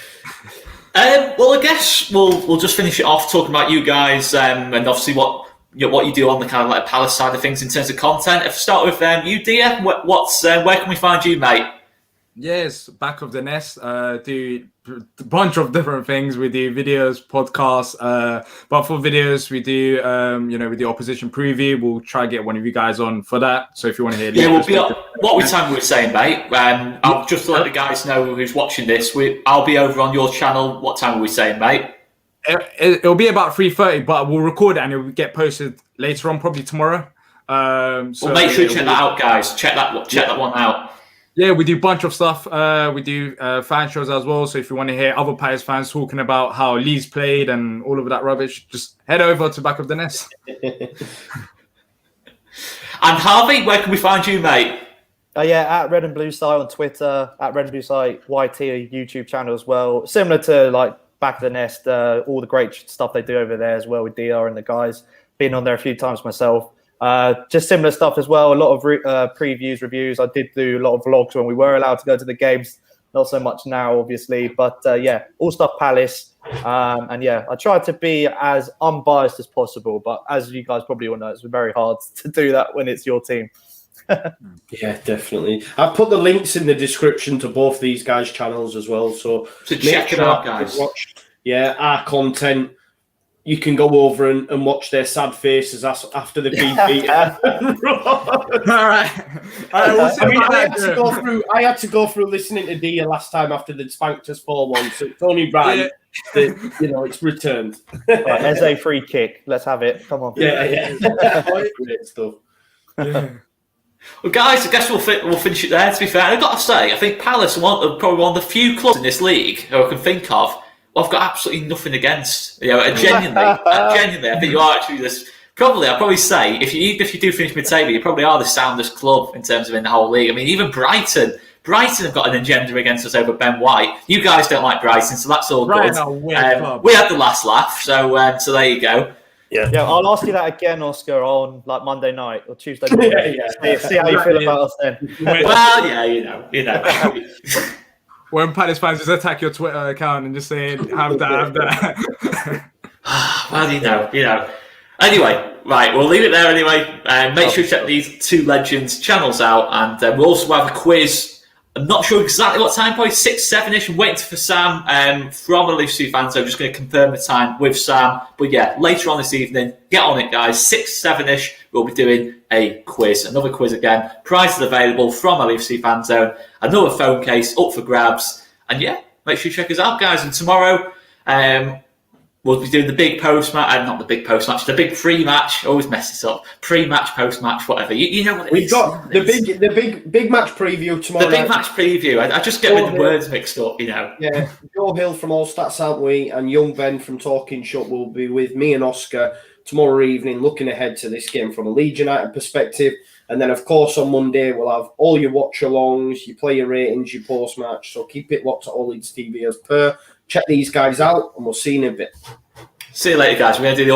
Well, I guess we'll just finish it off talking about you guys and obviously what you do on the kind of like Palace side of things in terms of content. If we start with you, Dia, where can we find you, mate? Yes, back of the nest. Do a bunch of different things. We do videos, podcasts. But for videos, we do we do opposition preview. We'll try to get one of you guys on for that. So if you want to hear, we'll be on. What time we were saying, mate? I'll just to let the guys know who's watching this. I'll be over on your channel. What time were we saying, mate? It'll be about 3:30, but we'll record it and it will get posted later on, probably tomorrow. So make sure you check that out, guys. Check that one out. Yeah, we do a bunch of stuff. We do fan shows as well. So if you want to hear other Palace fans talking about how Leeds played and all of that rubbish, just head over to Back of the Nest. And Harvey, where can we find you, mate? At Red and Blue Site on Twitter, at Red and Blue Site YT YouTube channel as well. Similar to like Back of the Nest, all the great stuff they do over there as well with DR and the guys. Been on there a few times myself. Just similar stuff as well. A lot of previews, reviews. I did do a lot of vlogs when we were allowed to go to the games. Not so much now, obviously. But all stuff Palace. I try to be as unbiased as possible. But as you guys probably all know, it's very hard to do that when it's your team. Yeah, definitely. I've put the links in the description to both these guys' channels as well. So check it out, guys. Watch, our content. You can go over and watch their sad faces after the beat. All right. I had to go through listening to Dia last time after the spanked us 4-1. So it's only right that it's returned. Right, Eze free kick. Let's have it. Come on. Yeah. Great stuff. Yeah. Well, guys, I guess we'll finish it there. To be fair, I've got to say, I think Palace are probably one of the few clubs in this league who I can think of. I've got absolutely nothing against. Genuinely, I think you are actually this. Probably, I'd probably say if you do finish mid-table, you probably are the soundest club in terms of in the whole league. I mean, even Brighton have got an agenda against us over Ben White. You guys don't like Brighton, so that's all good. We had the last laugh, so there you go. Yeah, I'll ask you that again, Oscar, on like Monday night or Tuesday morning. See how you feel about us then. Well, yeah, you know. When Palace fans just attack your Twitter account and just saying, have that. Well, you know. Anyway, right, we'll leave it there anyway. Make sure you check these two legends' channels out. And we'll also have a quiz. I'm not sure exactly what time, probably 6, 7-ish. I'm waiting for Sam from the LUFC fans. So I'm just going to confirm the time with Sam. But yeah, later on this evening, get on it, guys. 6, 7-ish, we'll be doing a quiz. Another quiz again. Prizes available from our LUFC fan zone. Another phone case up for grabs. And yeah, make sure you check us out, guys. And tomorrow, we'll be doing the big post-match, not the big post-match, the big pre-match. Always mess this up. Pre-match, post-match, whatever. You know what it is. We've got the big match preview tomorrow. The big match preview. I just get with the words mixed up, Yeah. Joe Hill from All Stats, aren't we? And Young Ben from Talking Shop will be with me and Oscar tomorrow evening, looking ahead to this game from a Leeds United perspective. And then, of course, on Monday, we'll have all your watch-alongs, your player ratings, your post-match. So keep it locked to All Leeds TV as per. Check these guys out, and we'll see you in a bit. See you later, guys. We're going to do the